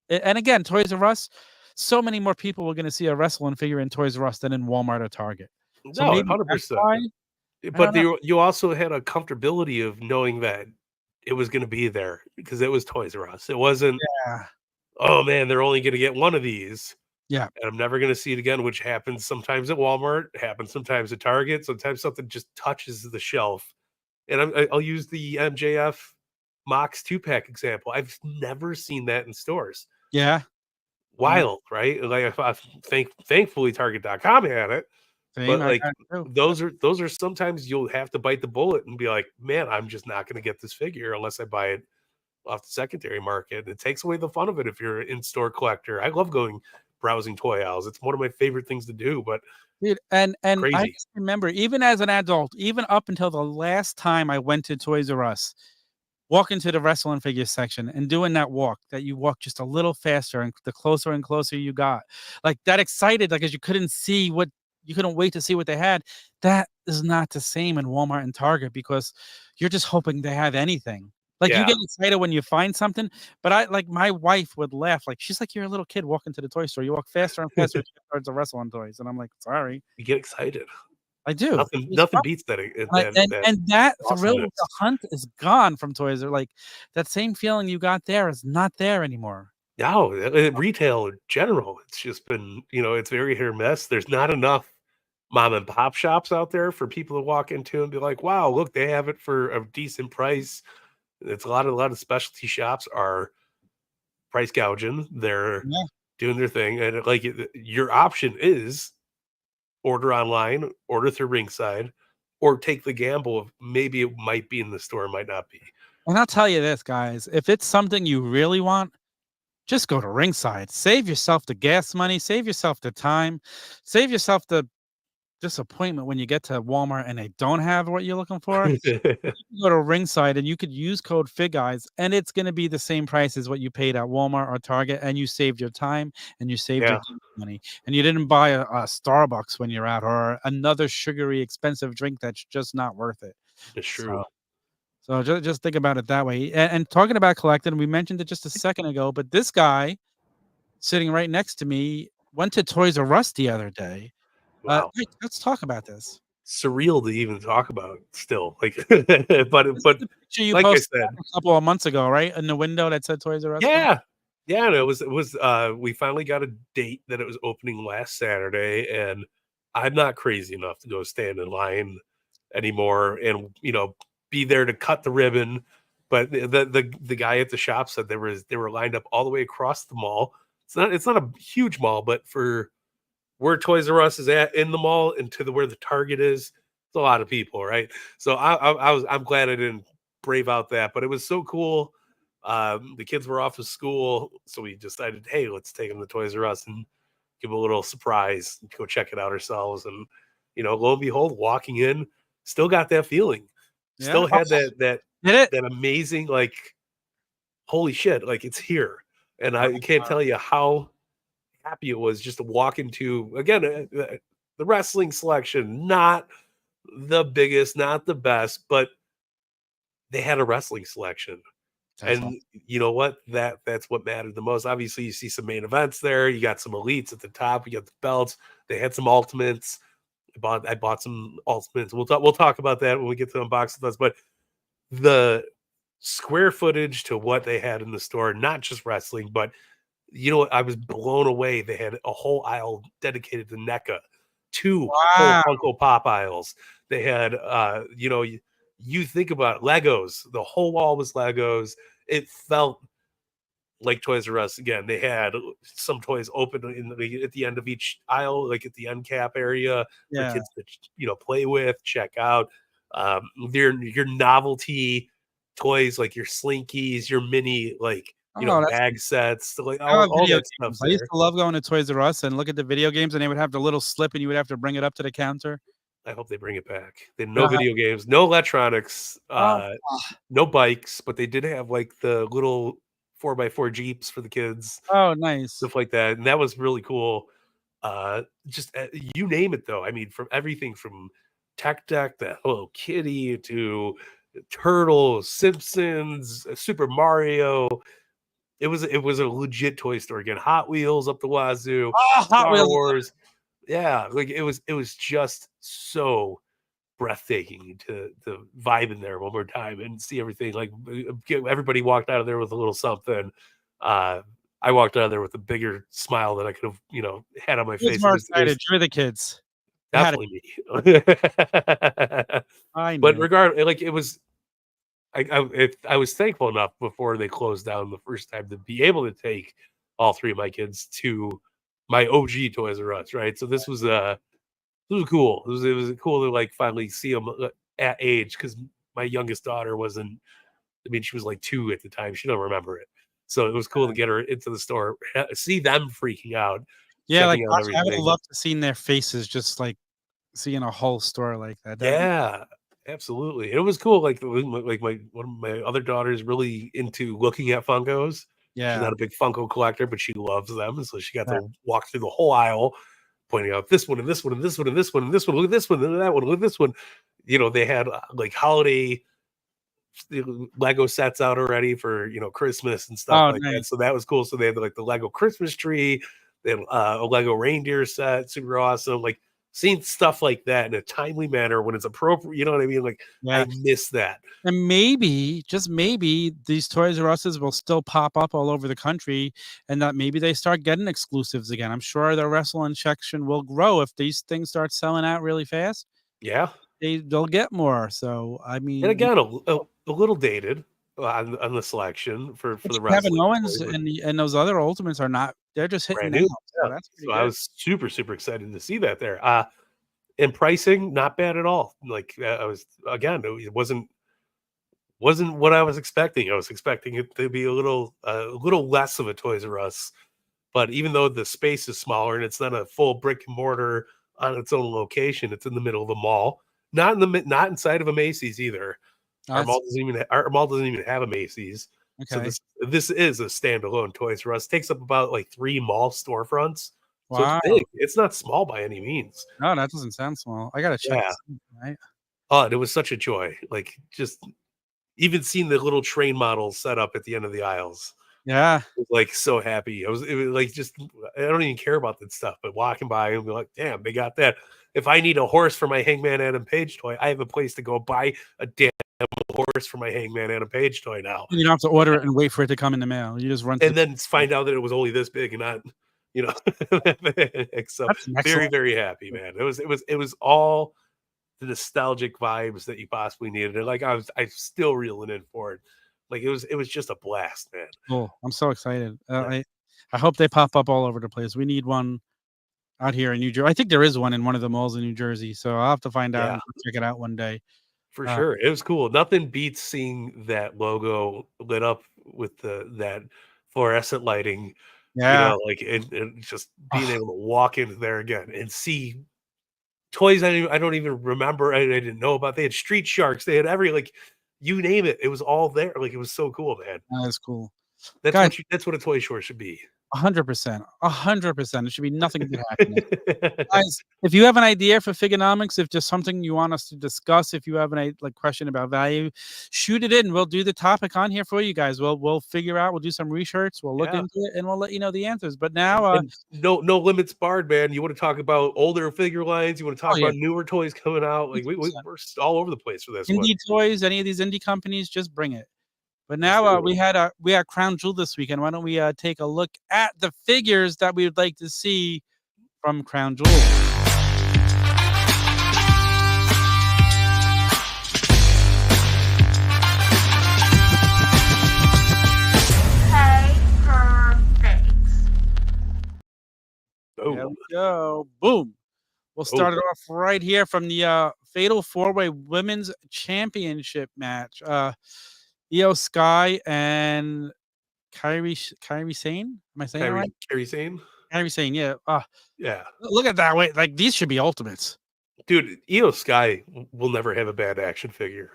and again, Toys R Us, so many more people were going to see a wrestling figure in Toys R Us than in Walmart or Target. So No, maybe that's 100%. why. I But don't know. you also had a comfortability of knowing that it was gonna be there because it was Toys R Us. It wasn't, Yeah. "Oh, man, they're only gonna get one of these, Yeah. and I'm never gonna see it again," which happens sometimes at Walmart, happens sometimes at Target, sometimes something just touches the shelf. And I'll use the MJF Mox 2-pack example. I've never seen that in stores. Yeah. Yeah. Wild, right? Like, thankfully, Target.com had it, Same, but, I like, got it too. Yep. those are sometimes you'll have to bite the bullet and be like, "Man, I'm just not gonna get this figure unless I buy it off the secondary market." It takes away the fun of it if you're an in-store collector. I love going browsing toy aisles. It's one of my favorite things to do, but Dude, and I crazy. just remember, even as an adult, even up until the last time I went to Toys R Us, walking to the wrestling figure section and doing that walk, that you walk just a little faster and closer you got. Like, that excited, like, as you couldn't wait to see what they had. That is not the same in Walmart and Target, because you're just hoping they have anything. Like, you Yeah. get excited when you find something, but I like, my wife would laugh, like, she's like, "You're a little kid walking to the toy store. You walk faster and faster towards the wrestling toys." And I'm like, "Sorry." You get excited. I do. Nothing It's nothing fun. beats that that And that thrill awesomeness. of the hunt is gone from Toys R, like, that same feeling you got there is not there anymore. No, retail in general, it's just been, it's very hit or miss. There's not enough mom and pop shops out there for people to walk into and be like, "Wow, look, they have it for a decent price." It's a lot of specialty shops are price gouging. They're Yeah, doing their thing, and your option is order online, order through Ringside, or take the gamble of maybe it might be in the store, might not be. and I'll tell you this, guys, if it's something you really want, just go to Ringside. Save yourself the gas money, save yourself the time, save yourself the disappointment when you get to Walmart and they don't have what you're looking for. You go to Ringside and you could use code FigGuys, and it's gonna be the same price as what you paid at Walmart or Target, and you saved your time and you saved your Yeah, money, and you didn't buy a Starbucks when you're out, or another sugary, expensive drink that's just not worth it. it's true. So just think about it that way. And talking about collecting, we mentioned it just a second ago, but this guy sitting right next to me went to Toys R Us the other day. Wow. Hey, let's talk about this. Surreal to even talk about still, like, This is but the picture you like I posted said, a couple of months ago, right? In the window that said Toys R Us on? yeah. Yeah, and we finally got a date that it was opening last Saturday, and I'm not crazy enough to go stand in line anymore and, be there to cut the ribbon, but the guy at the shop said they were lined up all the way across the mall. It's not a huge mall, but for where Toys R Us is at in the mall and to where the Target is, it's a lot of people, right? So I'm glad I didn't brave out that, but it was so cool. The kids were off of school, so we decided, hey, let's take them to Toys R Us and give them a little surprise, and go check it out ourselves. And lo and behold, walking in, still got that feeling, Yeah. still Oh, had did it? that amazing, like, holy shit, like, it's here. And Wow. I can't tell you how happy it was just to walk into, again, the wrestling selection, not the biggest, not the best, but they had a wrestling selection. That's awesome. And you know what? That's what mattered the most. Obviously, you see some main events there. You got some elites at the top. You got the belts. They had some ultimates. I bought some Ultimates. We'll talk about that when we get to Unbox With Us. But the square footage to what they had in the store, not just wrestling, but you know what? I was blown away. They had a whole aisle dedicated to NECA, 2 whole Wow. Funko Pop aisles. They had, you think about Legos. The whole wall was Legos. It felt like Toys R Us again. They had some toys open at the end of each aisle, like at the end cap area for Yeah. kids to play with, check out. Your novelty toys like your Slinkies, your mini Oh, that's bag sets, like I love all video that games. stuff's I used there. to love going to Toys R Us and look at the video games, and they would have the little slip, and you would have to bring it up to the counter. I hope they bring it back. They had no Uh-huh. video games, no electronics, Oh, no bikes, but they did have like the little 4x4 Jeeps for the kids, oh, nice. stuff like that. And that was really cool. Just you name it, though. I mean, from everything from Tech Deck to Hello Kitty to Turtles, Simpsons, Super Mario. It was a legit toy store again. Hot Wheels up the wazoo, Oh, Hot Star Wheels. Wars. Yeah, like it was just so breathtaking to vibe in there one more time and see everything. Like everybody walked out of there with a little something. I walked out of there with a bigger smile than I could have, had on my Who's face. more It was excited? You're the kids. You had definitely me. I But knew. like it was, I was thankful enough before they closed down the first time to be able to take all 3 of my kids to my OG Toys R Us, right? So it was cool. It was cool to like finally see them at age because my youngest daughter wasn't. I mean, she was like 2 at the time. She don't remember it, so it was cool to get her into the store, see them freaking out, Yeah, like, checking out watch I would have everything. loved to seen their faces just, like, seeing a whole store like that. That'd be Yeah, absolutely. It was cool. Like my one of my other daughters really into looking at Funkos. She's yeah, not a big Funko collector, but she loves them, and so she got yeah. to walk through the whole aisle pointing out this one and this one and this one and this one and this one. Look at this one and that one. Look at this one. They had like holiday Lego sets out already for Christmas and stuff Oh, like that. nice. So that was cool. So they had like the Lego Christmas tree, they had a Lego reindeer set, super awesome. Like seeing stuff like that in a timely manner when it's appropriate. You know what I mean? Like Yeah, I miss that. and maybe, just maybe, these Toys R Us's will still pop up all over the country, and that maybe they start getting exclusives again. I'm sure the wrestling section will grow if these things start selling out really fast. Yeah. They'll get more, so, I And mean, again, a little dated on the selection for but the Kevin wrestling Owens toy, but and those other Ultimates are not, they're just hitting brand now, new. so Yeah. that's pretty So I good. was super, super excited to see that there. And pricing, not bad at all. Like I was again, it wasn't what I was expecting. I was expecting it to be a little less of a Toys R Us, but even though the space is smaller and it's not a full brick and mortar on its own location, it's in the middle of the mall. Not inside of a Macy's either. That's Our mall doesn't even have a Macy's. So okay. this is a standalone Toys R Us. Takes up about like 3 mall storefronts. So it's Wow. big. It's not small by any means. No, that doesn't sound small. I gotta check Yeah. this out, right? Oh, and it was such a joy. Like just even seeing the little train models set up at the end of the aisles. Yeah. I was like so happy. It was like just I don't even care about that stuff, but walking by and be like, damn, they got that. If I need a horse for my Hangman Adam Page toy, I have a place to go buy a damn horse for my Hangman Adam Page toy now. You don't have to order it and wait for it to come in the mail. You just run to And then find out that it was only this big and not, you know. So that's an very, excellent. very happy, man. It was all the nostalgic vibes that you possibly needed. And like I'm still reeling in for it. Like it was just a blast, man. Cool. I'm so excited. Yeah. I hope they pop up all over the place. We need one out here in New Jersey. I think there is one in one of the malls in New Jersey, so I'll have to find out Yeah, and check it out one day. for Uh, sure. It was cool. Nothing beats seeing that logo lit up with that fluorescent lighting, yeah. like and just being Ah, able to walk into there again and see toys I don't even remember. I didn't know about. They had Street Sharks. They had like you name it. It was all there. Like it was so cool, man. that is cool. That's Guys, what a toy store should be. 100%. 100%. It should be nothing but happiness. Guys, if you have an idea for Figonomics, if just something you want us to discuss, if you have an question about value, shoot it in. We'll do the topic on here for you guys. We'll figure out. We'll do some research. We'll look Yeah. into it, and we'll let you know the answers. But now, And no limits barred, man. You want to talk about older figure lines? You want to talk yeah. about newer toys coming out? Like we're 100%. all over the place for this one. Indie toys, any of these indie companies, just bring it. But Let's now do we had Crown Jewel this weekend. Why don't we take a look at the figures that we would like to see from Crown Jewel? Oh, There we go. Boom. We'll start it off right here from the Fatal 4-Way Women's Championship match. Io Sky and Kairi Sane? Am I saying it right? Kairi Sane? Kairi Sane, yeah. Yeah. Look at that way. Like, these should be ultimates. Dude, Io Sky will never have a bad action figure.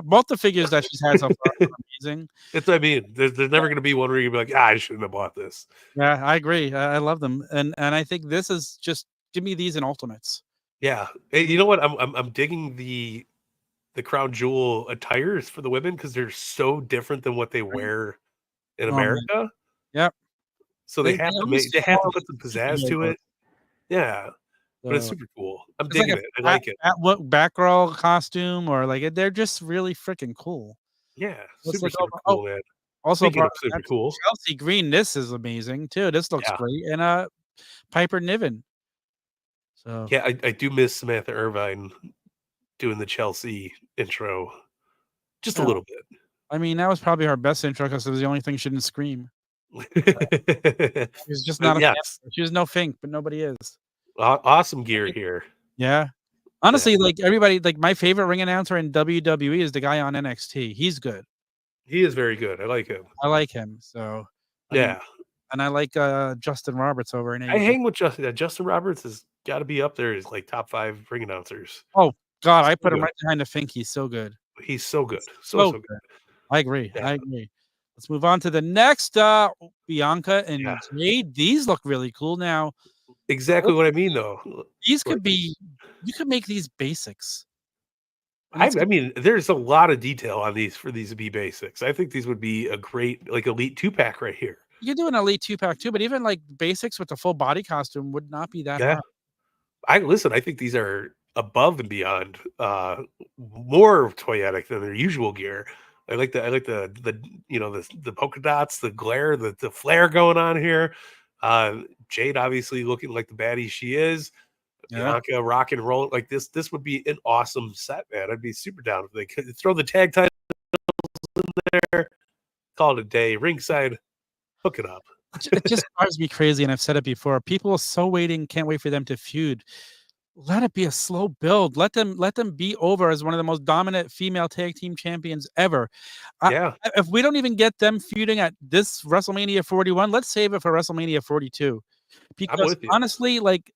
Both the figures that she's had so far are amazing. That's what I mean. There's never going to be one where you're gonna be like, I shouldn't have bought this. Yeah, I agree. I love them. And I think this is just give me these in ultimates. Yeah. Hey, you know what? I'm digging the Crown Jewel attires for the women because they're so different than what they wear in America. Yep. So they have to put some pizzazz to it. Yeah. But it's super cool. I'm digging it. I like it. What Batgirl costume or like they're just really freaking cool. Yeah, Looks super like cool, man. Also, Speaking of super cool, Chelsea Green. This is amazing too. This looks great. And Piper Niven. So yeah, I do miss Samantha Irvine doing the Chelsea intro just a little bit. I mean, that was probably her best intro because it was the only thing she didn't scream. She's just not she was no Fink, but nobody is. Awesome gear here. Yeah. Honestly, like everybody, like my favorite ring announcer in WWE is the guy on NXT. He's good. He is very good. I like him. So yeah. And I like Justin Roberts over in AEW. I hang with Justin. Justin Roberts has got to be up there as like top 5 ring announcers. Oh God, I put him right behind the Fink. He's so good. He's so good. So good. I agree. Yeah. I agree. Let's move on to the next Bianca and Jade. These look really cool now. Exactly what I mean, though. These could be, you could make these basics. I mean, there's a lot of detail on these for these to be basics. I think these would be a great, like, elite 2-pack right here. You could do an elite 2-pack too, but even like basics with the full body costume would not be that hard. I think these are above and beyond more toyetic than their usual gear. I like the you know the polka dots, the glare, the flare going on here. Jade obviously looking like the baddie she is. Bianca rock and roll like this. This would be an awesome set, man. I'd be super down if they could throw the tag titles in there. Call it a day. Ringside, hook it up. It just drives me crazy, and I've said it before. People are so waiting, can't wait for them to feud. Let it be a slow build. Let them be over as one of the most dominant female tag team champions ever. If we don't even get them feuding at this WrestleMania 41, let's save it for WrestleMania 42. Because honestly, like,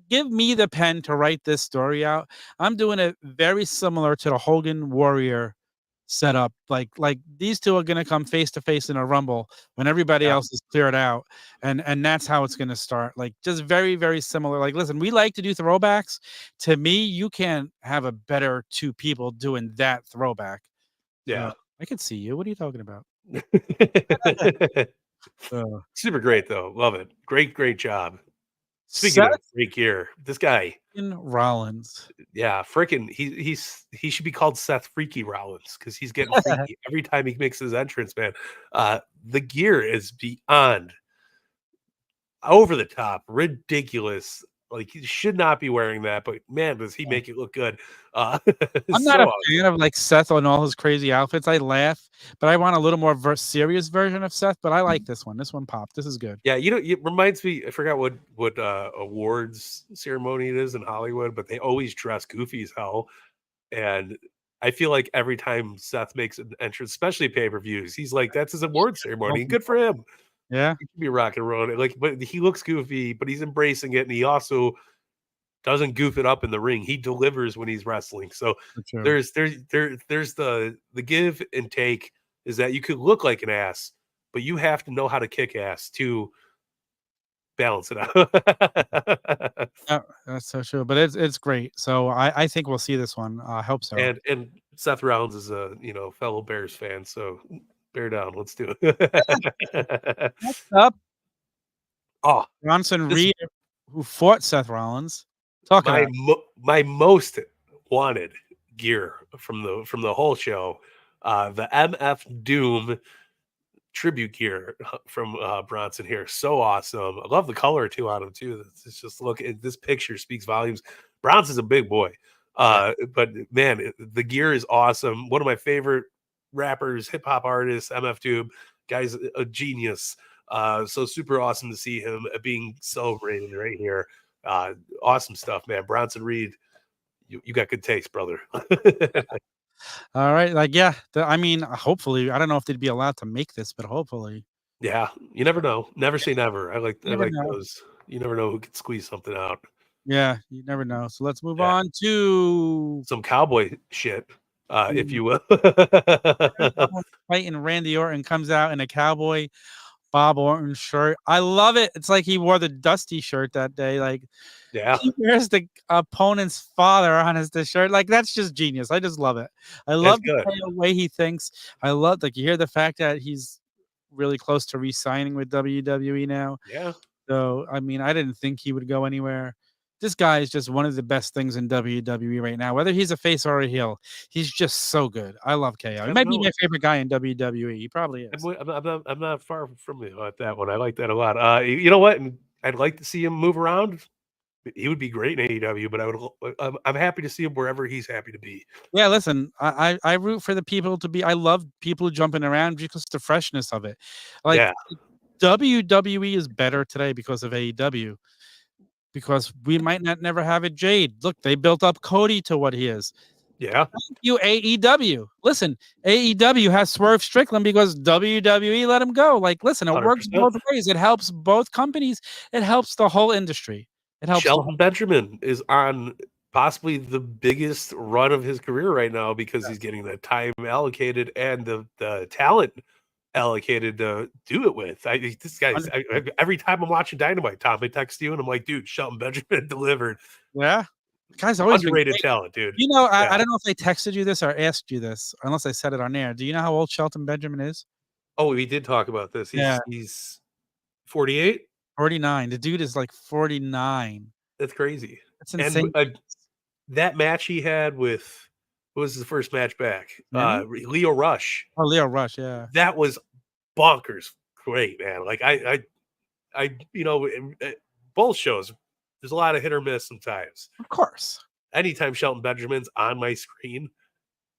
give me the pen to write this story out. I'm doing it very similar to the Hogan Warrior setup. Like these two are going to come face to face in a rumble when everybody else is cleared out, and that's how it's going to start. Like just very, very similar. Like, listen, we like to do throwbacks. To me, you can't have a better two people doing that throwback. Yeah, I can see you. What are you talking about? Super great though. Love it. Great job. Speaking of great gear, this guy Rollins. Yeah, freaking he should be called Seth Freaky Rollins because he's getting freaky every time he makes his entrance, man. The gear is beyond over the top, ridiculous. Like he should not be wearing that, but man, does he make it look good. I'm not a fan of like Seth on all his crazy outfits. I laugh, but I want a little more serious version of Seth. But I like this one. This one popped. This is good. Yeah, you know, it reminds me. I forgot what awards ceremony it is in Hollywood, but they always dress goofy as hell. And I feel like every time Seth makes an entrance, especially pay-per-views, he's like, that's his award ceremony. Good for him. Yeah, he can be rock and roll. Like, but he looks goofy, but he's embracing it, and he also doesn't goof it up in the ring. He delivers when he's wrestling. So there's the give and take is that you could look like an ass, but you have to know how to kick ass to balance it out. That's so true. But it's great. So I think we'll see this one. I hope so. And Seth Rollins is a fellow Bears fan, so bear down. Let's do it. Next up, Oh, Bronson this Reed, who fought Seth Rollins. Talk about it. my most wanted gear from the whole show, the MF Doom tribute gear from Bronson here. So awesome. I love the color too on him too. It's just look at this picture speaks volumes. Bronson's a big boy. But man, the gear is awesome. One of my favorite rappers, hip hop artists, MF Doom, guy's a genius. So super awesome to see him being celebrated right here. Awesome stuff, man. Bronson Reed, you got good taste, brother. All right. Like, yeah. I mean, hopefully, I don't know if they'd be allowed to make this, but hopefully. Yeah, you never know. Never say never. I like Never know. those. You never know who can squeeze something out. Yeah, you never know. So let's move Yeah. on to Some cowboy shit, if you will. fighting Randy Orton comes out in a cowboy Bob Orton shirt. I love it. It's like he wore the Dusty shirt that day. Like, Yeah, he wears the opponent's father on his the shirt. Like, that's just genius. I just love it. I that's love good. the way he thinks. I love, like, you hear the fact that he's really close to re-signing with WWE now. Yeah, So, I mean, I didn't think he would go anywhere. This guy is just one of the best things in WWE right now. Whether he's a face or a heel, he's just so good. I love KO. He might be my favorite guy in WWE. He probably is. I'm not far from you on that one. I like that a lot. You know what? And I'd like to see him move around. He would be great in AEW, but I'm happy to see him wherever he's happy to be. Yeah, listen, I root for the people to be. I love people jumping around because the freshness of it. Like, Yeah, WWE is better today because of AEW. Because we might not never have it. Jade. Look, they built up Cody to what he is. yeah, Thank you, AEW. Listen, AEW has Swerve Strickland because WWE let him go. Like, listen, it works 100%. both ways. It helps both companies. It helps the whole industry. It helps. Shelton Benjamin is on possibly the biggest run of his career right now because he's getting the time allocated and the talent allocated to do it with. This guy's every time I'm watching Dynamite, Tom, I text you and I'm like, dude, Shelton Benjamin delivered. Yeah, the guy's always Underrated been talent, dude. You know, Yeah. I don't know if they texted you this or asked you this, unless I said it on air. Do you know how old Shelton Benjamin is? Oh, we did talk about this. He's 48. 49. The dude is like 49. That's crazy. That's insane. And that match he had with what was his first match back? Leo Rush. Oh, Leo Rush, yeah. That was bonkers great, man. Like I both shows, there's a lot of hit or miss sometimes. Of course. Anytime Shelton Benjamin's on my screen,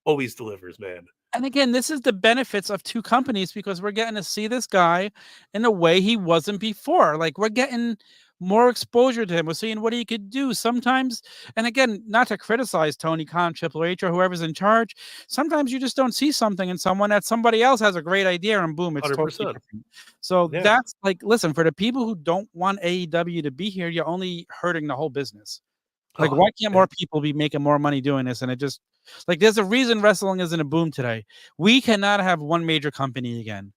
always delivers, man. And again, this is the benefits of two companies because we're getting to see this guy in a way he wasn't before. Like, we're getting more exposure to him. We're seeing what he could do sometimes. And again, not to criticize Tony Khan, Triple H, or whoever's in charge. Sometimes you just don't see something in someone that somebody else has a great idea, and boom, it's 100%. totally different. So that's like, listen, for the people who don't want AEW to be here, you're only hurting the whole business. Like, why can't more people be making more money doing this? And it just, like, there's a reason wrestling isn't a boom today. We cannot have one major company again.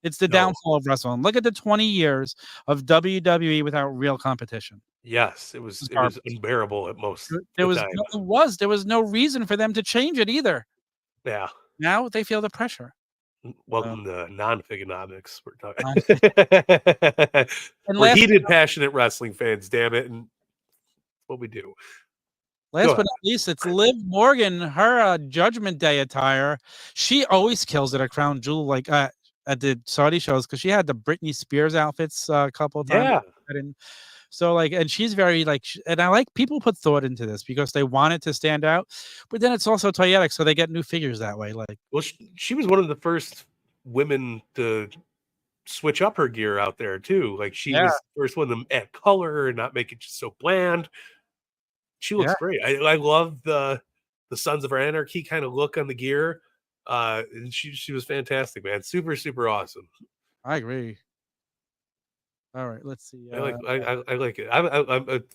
It's the downfall of wrestling. Look at the 20 years of WWE without real competition. Yes, it was unbearable at most. There was no reason for them to change it either. Yeah. Now they feel the pressure. Welcome to non-figonomics. We're talking. We're heated, passionate wrestling fans, damn it. And what we do. Last but not least, it's Liv Morgan, her Judgment Day attire. She always kills it at Crown Jewel, like at the Saudi shows, because she had the Britney Spears outfits a couple of times. Yeah. So, like, and she's very, like, and I like people put thought into this because they want it to stand out, but then it's also toyetic, so they get new figures that way. Like, well, she was one of the first women to switch up her gear out there too. Like, she was the first one to add color and not make it just so bland. She looks great. I love the Sons of Anarchy kind of look on the gear. And she was fantastic, man. Super, super awesome. I agree. All right, let's see. I like it.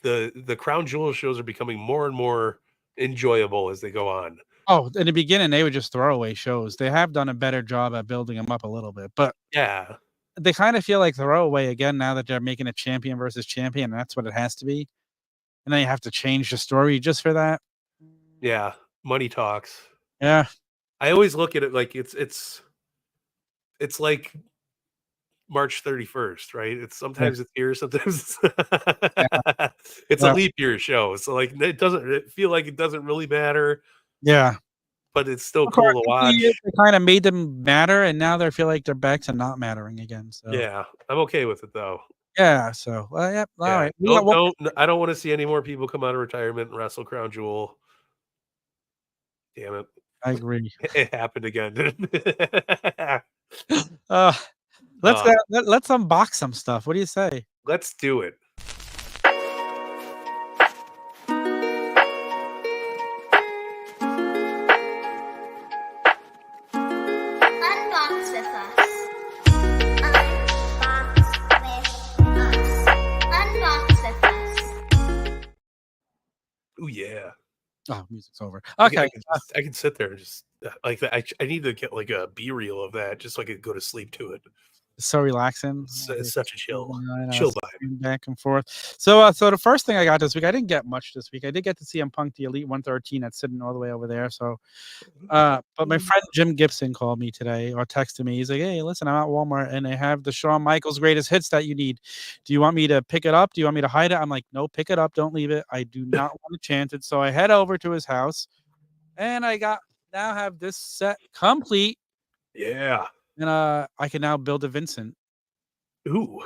The Crown Jewel shows are becoming more and more enjoyable as they go on. Oh, in the beginning, they were just throwaway shows. They have done a better job at building them up a little bit, but Yeah. they kind of feel like throwaway again now that they're making a champion versus champion, and that's what it has to be. And then you have to change the story just for that. Yeah. Money talks. Yeah. I always look at it like it's like March 31st, right? It's Yeah. sometimes it's here, sometimes Yeah. it's a Yeah. leap year show. So like it feel like it doesn't really matter, Yeah. but it's still For a cool to couple of years, watch. they kinda made them matter, and now they feel like they're back to not mattering again, so Yeah, I'm okay with it though. yeah, so, well, yep, Yeah, alright. We got one. I don't want to see any more people come out of retirement and wrestle Crown Jewel. Damn it. I agree. It happened again. Uh, let's, Uh, let's unbox some stuff. What do you say? let's do it. Unbox with us. Unbox with us. Oh yeah. Oh, music's over. I Okay. can sit there and just like that. I need to get like a B reel of that just so I could go to sleep to it. So relaxing. It's such a chill I know, vibe. swinging back and forth. So, so the first thing I got this week, I didn't get much this week. I did get to see Punk the Elite 113 that's sitting all the way over there. So, but my friend Jim Gibson called me today or texted me. He's like, "Hey, listen, I'm at Walmart and they have the Shawn Michaels greatest hits that you need. Do you want me to pick it up? Do you want me to hide it?" I'm like, "No, pick it up. Don't leave it. I do not want to chance it." So I head over to his house and I now have this set complete. Yeah. And I can now build a Vincent. Ooh,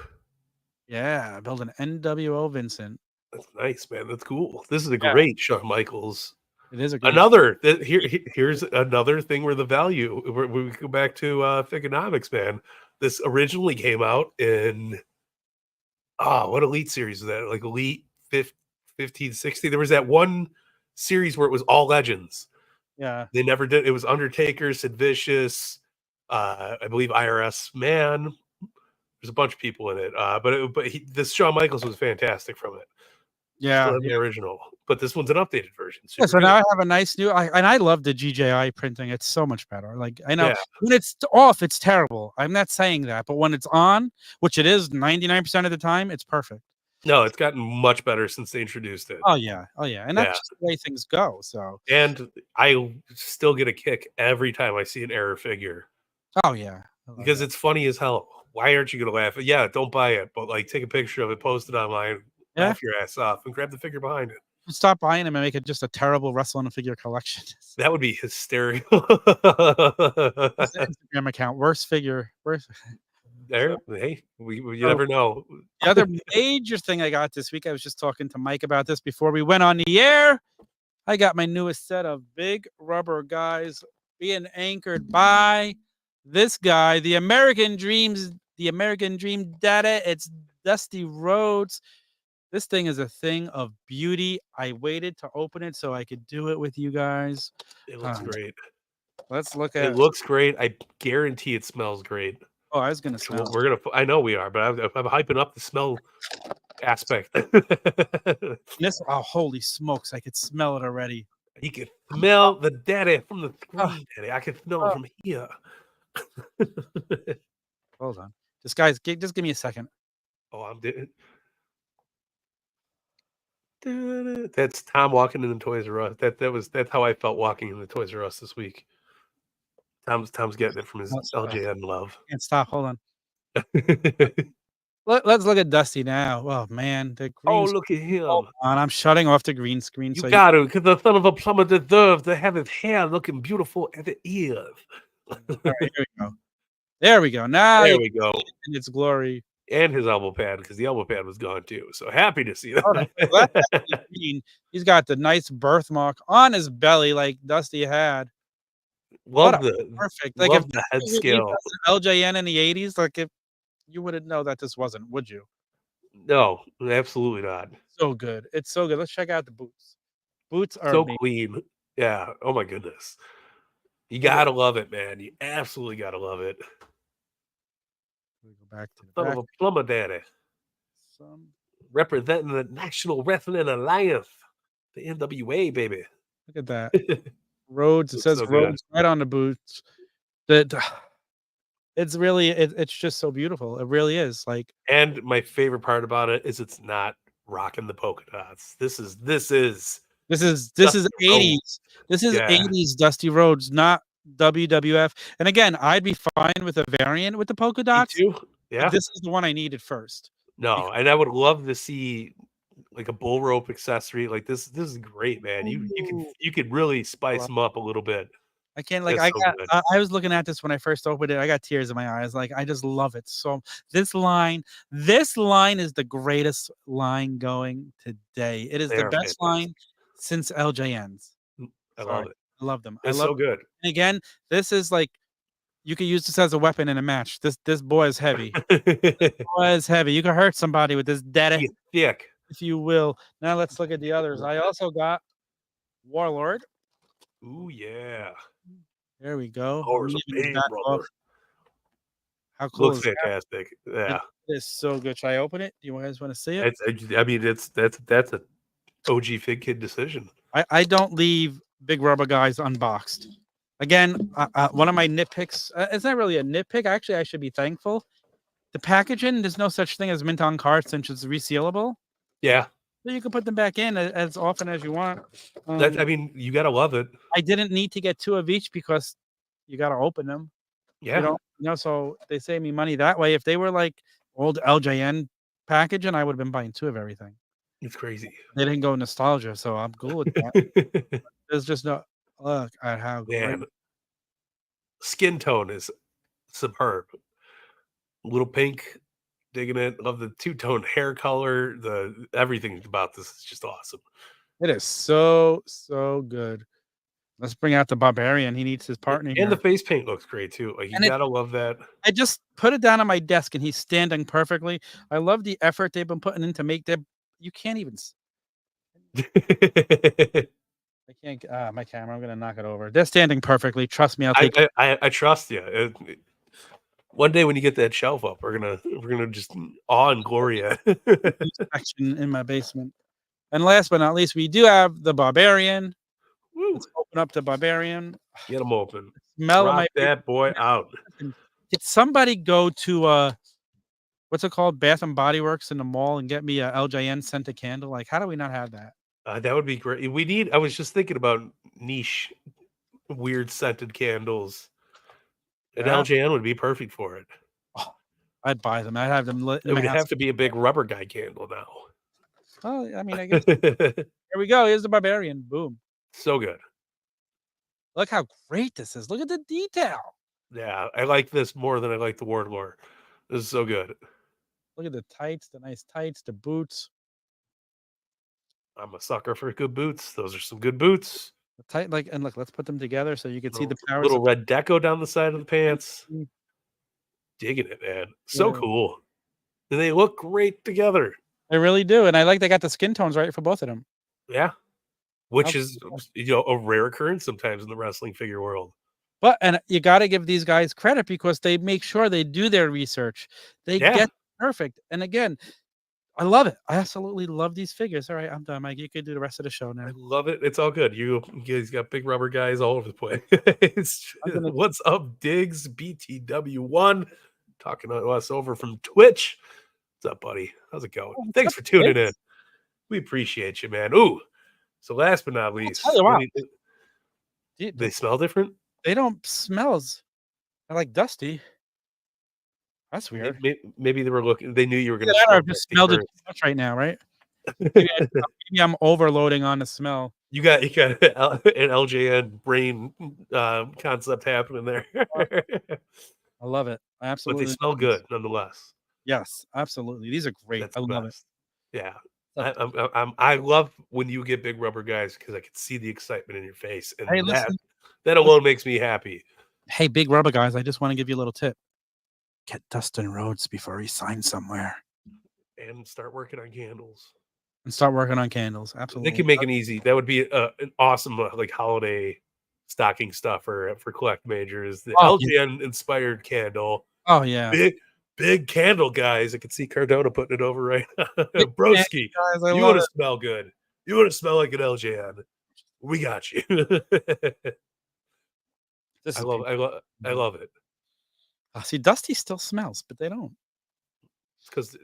Yeah, build an NWO Vincent. that's nice, man. That's cool. This is a Yeah. great Shawn Michaels. It is a great Here's another thing where the value where we go back to Figonomics, man. This originally came out in what Elite series is that? Like Elite 15, 16. There was that one series where it was all legends. Yeah. They never did. It was Undertaker, Sid Vicious, I believe IRS Man. There's a bunch of people in it, this Shawn Michaels was fantastic from it. Yeah. Still have the original, but this one's an updated version. Yeah, Super so good. now I have a nice new and I love the GJI printing. It's so much better. Like I know Yeah. when it's off, it's terrible. I'm not saying that, but when it's on, which it is 99% of the time, it's perfect. No, it's gotten much better since they introduced it. Oh yeah. Oh yeah. And that's Yeah. just the way things go. So And I still get a kick every time I see an error figure oh yeah. I love because that. it's funny as hell. Why aren't you gonna laugh? Yeah, don't buy it, but like take a picture of it, post it online, Yeah. laugh your ass off, and grab the figure behind it. Stop buying them and make it just a terrible wrestling figure collection. That would be hysterical. What's the Instagram account? Worst figure. Worst. There, hey, you So- never know. The other major thing I got this week, I was just talking to Mike about this before we went on the air. I got my newest set of big rubber guys being anchored by this guy, the American Dream Daddy. It's Dusty Rhodes. This thing is a thing of beauty. I waited to open it so I could do it with you guys. It looks Um, great. Let's look at It looks great. I guarantee it smells great. Oh, I was gonna So smell. we're gonna. I know we are, but I'm hyping up the smell aspect. This. Oh, holy smokes! I could smell it already. You can smell the daddy from the Oh. screen, daddy. I can smell it Oh. from here. Hold on, just guys, just give me a second. Oh, I'm doing. That's Tom walking in the Toys R Us. That's how I felt walking in the Toys R Us this week. Tom's getting it from his Oh, sorry. LJN love. Can't stop. Hold on. Let's look at Dusty now. Oh man, the green. Oh, look at him. Hold on, I'm shutting off the green screen. You so got to, because the son of a plumber deserves to have his hair looking beautiful at the ears. All right, here we go. There we go. Now There you we go. can see it in its glory. And his elbow pad, because the elbow pad was gone too. So happy to see that. Oh, no, well, that's actually green. He's got the nice birthmark on his belly, like Dusty had. Love What a the Perfect. Like love if the head Dusty scale. was an LJN in the '80s, like if you wouldn't know that this wasn't, would you? No, absolutely not. So good. It's so good. Let's check out the boots. Boots are So amazing. clean. Yeah. Oh my goodness. You gotta love it, man. You absolutely gotta love it. We go back to the Son back. of a plumber daddy. Some. Representing the National Wrestling Alliance. The NWA, baby. Look at that. Rhodes. It Looks says so good. Rhodes right on the boots. That it's really it's just so beautiful. It really is. Like And my favorite part about it is it's not rocking the polka dots. This is this is Dusty Rhodes. 80s. This is Yeah. 80s Dusty Rhodes, not WWF. And again, I'd be fine with a variant with the polka Me dots, too. but Yeah. this is the one I needed first. No, and I would love to see like a bull rope accessory. Like this is great, man. Ooh. You could really spice them up a little bit. I can't like It's so good. I was looking at this when I first opened it. I got tears in my eyes. Like I just love it. So this line is the greatest line going today. It is They the are best fantastic. line since LJN's. I Sorry. love it. I love them. I It's love so good. and again, this is like you could use this as a weapon in a match. This boy is heavy. Boy is heavy. You can hurt somebody with this daddy, Thick. if you will. Now let's look at the others. I also got Warlord. Ooh yeah. There we go. Power's a Leaving his pain, back brother. off. How cool Looks is that? fantastic. Yeah. It is so good. Should I open it? Do you guys want to see it? I mean, that's a OG Fig Kid decision. I don't leave Big Rubber Guys unboxed. Again, one of my nitpicks. It's not really a nitpick. Actually, I should be thankful. The packaging, there's no such thing as mint on cards since it's resealable. Yeah. So you can put them back in as often as you want. I mean, you gotta love it. I didn't need to get 2 of each because you got to open them. Yeah. You know, so they save me money that way. If they were like old LJN packaging, I would have been buying 2 of everything. It's crazy. They didn't go nostalgia, so I'm cool with that. There's just no look at how great. Man, skin tone is superb. Little pink, digging it. Love the two-tone hair color. The everything about this is just awesome. It is so good. Let's bring out the Barbarian. He needs his partner And here. the face paint looks great too. Like you And gotta love that. I just put it down on my desk, and he's standing perfectly. I love the effort they've been putting in to make them. You can't even. I can't. My camera. I'm gonna knock it over. They're standing perfectly. Trust me. I'll take I trust you. One day when you get that shelf up, we're gonna just awe and glory you. section in my basement. And last but not least, we do have the Barbarian. Woo. Let's open up the Barbarian. Get them open. Smell Rock my that boy out. Did somebody go to what's it called, Bath and Body Works in the mall and get me a LJN scented candle? Like, how do we not have that? That would be great. I was just thinking about niche, weird scented candles. An Yeah. LJN would be perfect for it. I'd buy them. I'd have them lit in It my would house. have to be a big rubber guy candle now. Oh, I mean, I guess here we go. Here's the Barbarian. Boom. So good. Look how great this is. Look at the detail. Yeah, I like this more than I like the Wardlore. This is so good. Look at the tights, the nice tights, the boots. I'm a sucker for good boots. Those are some good boots. The tight, like, and look, let's put them together so you can see the powers. Little red deco down the side of the pants. Mm. Digging it, man. So Yeah. cool. And they look great together. They really do. And I like they got the skin tones right for both of them. Yeah. Which Oh, is a rare occurrence sometimes in the wrestling figure world. But and you got to give these guys credit because they make sure they do their research. They get perfect. And again, I love it. I absolutely love these figures. All right, I'm done, Mike. You can do the rest of the show now. I love it. It's all good. You guys got big rubber guys all over the place. What's up, Diggs? BTW1 talking to us over from Twitch. What's up, buddy? How's it going? Thanks for tuning in. We appreciate you, man. Ooh. So last but not least, they smell different. They don't smells. They're like dusty. That's weird. Maybe they were looking. They knew you were going to. I just smelled it too much right now, right? Maybe I'm overloading on the smell. You got an LJN brain concept happening there. I love it. I absolutely. But they smell good nonetheless. Yes, absolutely. These are great. I love it. Yeah. I love when you get big rubber guys because I can see the excitement in your face, and Hey, listen, that alone makes me happy. Hey, big rubber guys, I just want to give you a little tip. Get Dustin Rhodes before he signs somewhere, and start working on candles. Absolutely, They can make it easy. That would be an awesome like holiday stocking stuffer for collect majors. The LGN inspired candle. Oh yeah. Big candle, guys. I can see Cardona putting it over right now. Broski, you want to smell good. You want to smell like an LJN. We got you. This I is love beautiful. I love it. See, Dusty still smells, but they don't. It's It's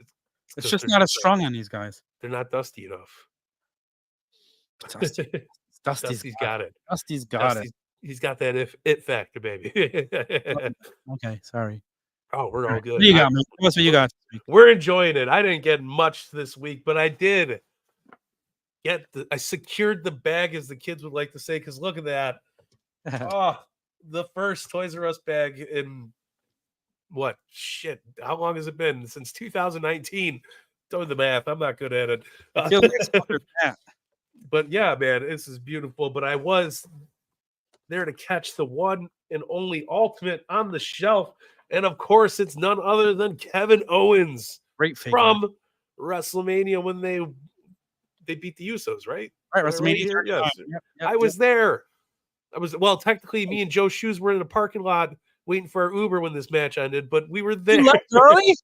because just not as strong on these guys. they're not dusty enough. Dusty, Dusty's Dusty's got it. got it. Dusty's got it. He's got that it factor, baby. Okay, sorry. Oh, we're All all right, good. what do you got, man? What's what you got this week? We're enjoying it. I didn't get much this week, but I did I secured the bag, as the kids would like to say, because look at that. Oh, the first Toys R Us bag in what? Shit. How long has it been? Since 2019. Doing the math. I'm not good at it. I feel like it's longer than that. But yeah, man, this is beautiful. But I was there to catch the one and only ultimate on the shelf. And of course, it's none other than Kevin Owens Great figure. from WrestleMania when they beat the Usos, right? Right, Am I WrestleMania here? 39. Yes. Yep, I was there. Technically, me and Joe Shoes were in the parking lot waiting for our Uber when this match ended, but we were there. You left early?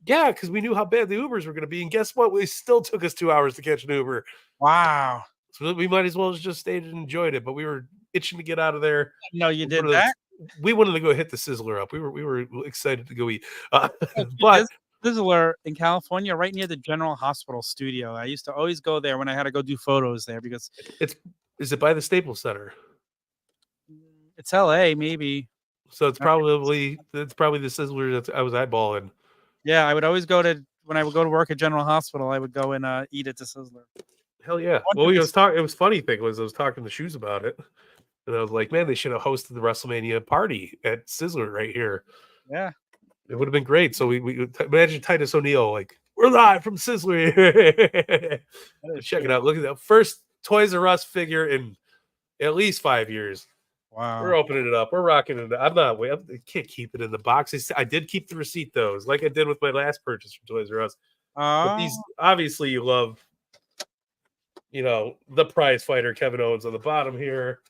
Yeah, because we knew how bad the Ubers were going to be. And guess what? We still took us 2 hours to catch an Uber. Wow. So we might as well have just stayed and enjoyed it. But we were itching to get out of there. No, you did One of those- that? We wanted to go hit the Sizzler up. We were excited to go eat. But Sizzler in California, right near the General Hospital studio. I used to always go there when I had to go do photos there because is it by the Staples Center? it's LA, maybe. So it's probably the Sizzler that I was eyeballing. Yeah, I would always go to when I would go to work at General Hospital. I would go and eat at the Sizzler. Hell yeah! Well, it was funny thing was I was talking to Shoes about it, and I was like, man, they should have hosted the WrestleMania party at Sizzler right here. Yeah, it would have been great. So we imagine Titus O'Neil like, we're live from Sizzler. Check it out. Look at that first Toys R Us figure in at least 5 years. Wow. We're opening it up. We're rocking it. I can't keep it in the box. I did keep the receipt though, like I did with my last purchase from Toys R Us. But these obviously you love, the prize fighter Kevin Owens on the bottom here.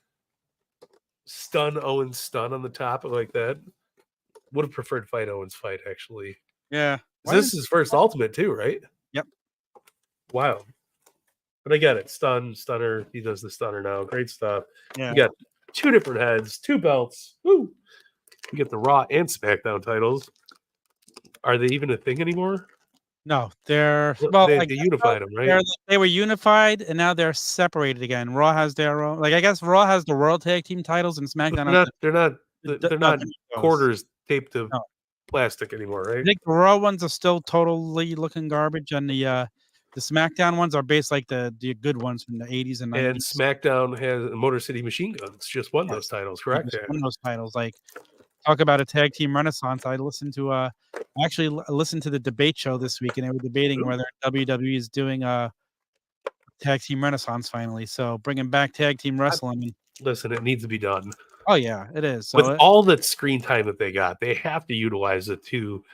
Stun Owens stun on the top. I like that. Would have preferred fight Owens fight actually. Yeah. This is his first ultimate too, right? Yep. Wow. But I get it. Stunner. He does the stunner now. Great stuff. Yeah. You got 2 different heads, 2 belts. Woo! You get the Raw and SmackDown titles. Are they even a thing anymore? No, they're they unified them, right? They were unified and now they're separated again. Raw has their own. I guess Raw has the World Tag Team titles and SmackDown. They're not quarters taped to plastic anymore, right? I think the Raw ones are still totally looking garbage, and the SmackDown ones are based like the good ones from the 80s and 90s. And SmackDown has Motor City Machine Guns just won those titles, correct? One of those titles. Like, talk about a tag team renaissance. I listened to listened to the debate show this week, and they were debating whether WWE is doing a tag team renaissance finally. So bringing back tag team wrestling. Listen, it needs to be done. Oh yeah, it is. So with all that screen time that they got, they have to utilize it to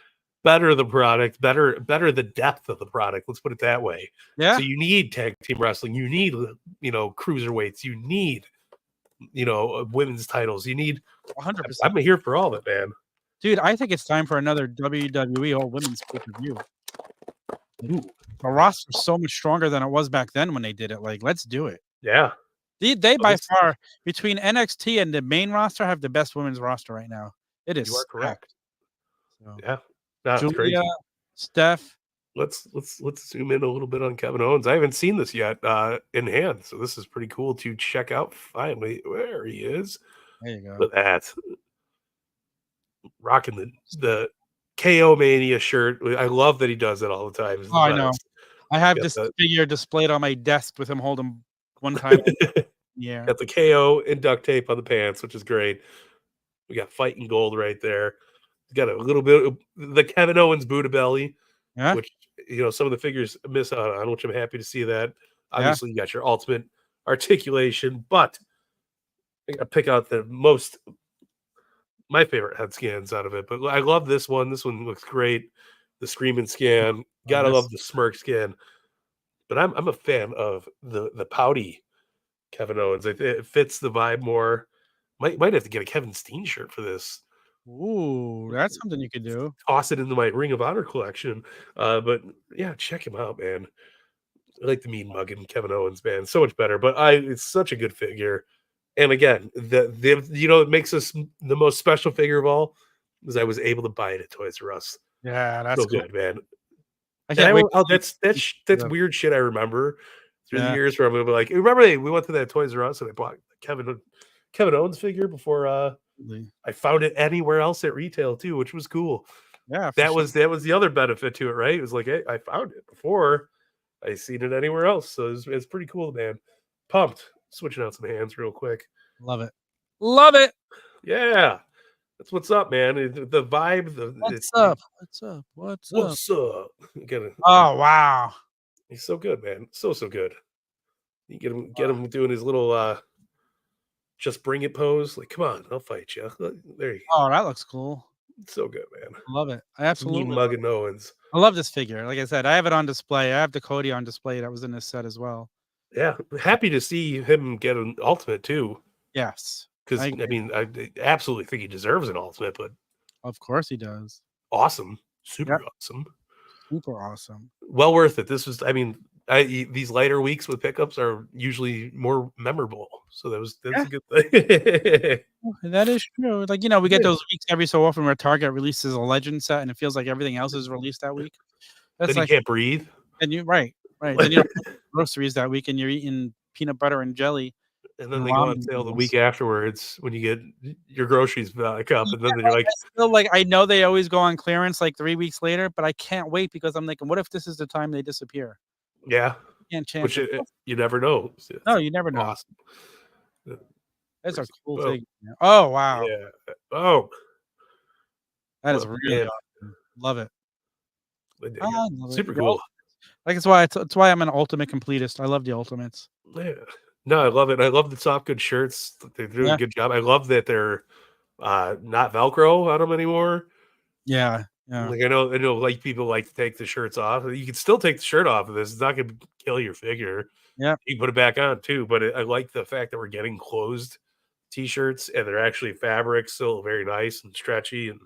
better the product, better the depth of the product. Let's put it that way. Yeah. So you need tag team wrestling. You need cruiserweights. You need women's titles. You need 100%. I'm here for all of it, man. Dude, I think it's time for another WWE All Women's pay-per-view. The roster's so much stronger than it was back then when they did it. Like, let's do it. Yeah. They by far, between NXT and the main roster, have the best women's roster right now. It is. You are correct. So, Yeah. That's Julia, crazy. Steph. Let's zoom in a little bit on Kevin Owens. I haven't seen this yet in hand, so this is pretty cool to check out. Finally, where he is. There you go. Look at that. Rocking the KO Mania shirt. I love that he does it all the time. Oh, I know. I have this figure displayed on my desk with him holding one time. Yeah. Got the KO and duct tape on the pants, which is great. We got fighting gold right there. Got a little bit of the Kevin Owens Buddha belly, which some of the figures miss out on, which I'm happy to see that. Obviously, you got your ultimate articulation, but I gotta pick out my favorite head scans out of it. But I love this one. This one looks great. The screaming scan. Gotta love the smirk scan. But I'm a fan of the pouty Kevin Owens. It fits the vibe more. Might have to get a Kevin Steen shirt for this. Ooh, that's something you could do. Toss it into my Ring of Honor collection. But yeah, check him out, man. I like the Mean Mug and Kevin Owens, man, so much better. But it's such a good figure. And again, it makes us the most special figure of all is I was able to buy it at Toys R Us. Yeah, that's So cool. good, man. I And can't wait. that's weird shit I remember through the Yeah. years where I'm gonna be like, remember we went to that Toys R Us and I bought Kevin Owens figure before I found it anywhere else at retail too, which was cool. Yeah, for That sure. was the other benefit to it, right? It was like, hey, I found it before I seen it anywhere else. So it's pretty cool, man. Pumped. Switching out some hands real quick. Love it. Love it. Yeah. That's what's up, man. The vibe, What's up? What's up? What's up? What's up? Oh, wow. He's so good, man. So good. You get him doing his little just bring it pose. Like, come on, I'll fight you. There you go. Oh, that looks cool. So good, man. I love it. I Mean absolutely Mug and Owens. I love this figure. Like I said, I have it on display. I have the Cody on display that was in this set as well. Yeah. Happy to see him get an ultimate too. Yes. Because I mean, I absolutely think he deserves an ultimate, but Of course he does. awesome. Super awesome. Super awesome. Well worth it. This was, I mean, these lighter weeks with pickups are usually more memorable. So that's a good thing. That is true. Like, we get those weeks every so often where Target releases a legend set and it feels like everything else is released that week. That's Then you can't breathe. And right. Then you're groceries that week and you're eating peanut butter and jelly. And then they go on sale the week afterwards when you get your groceries back up. And then you're like, I know they always go on clearance like 3 weeks later, but I can't wait because I'm thinking, what if this is the time they disappear? Yeah. Can't chance Which you never know. No, you never know. Awesome. That's a cool thing. Oh, wow. Yeah. Oh. That is really awesome. Love it. Super cool. Like it's why I'm an ultimate completist. I love the ultimates. Yeah. No, I love it. I love the soft good shirts. They're doing a good job. I love that they're not Velcro on them anymore. Yeah. Like I know like people like to take the shirts off. You can still take the shirt off of this. It's not gonna kill your figure. Yeah. You can put it back on too, but I like the fact that we're getting closed t-shirts and they're actually fabric, still very nice and stretchy and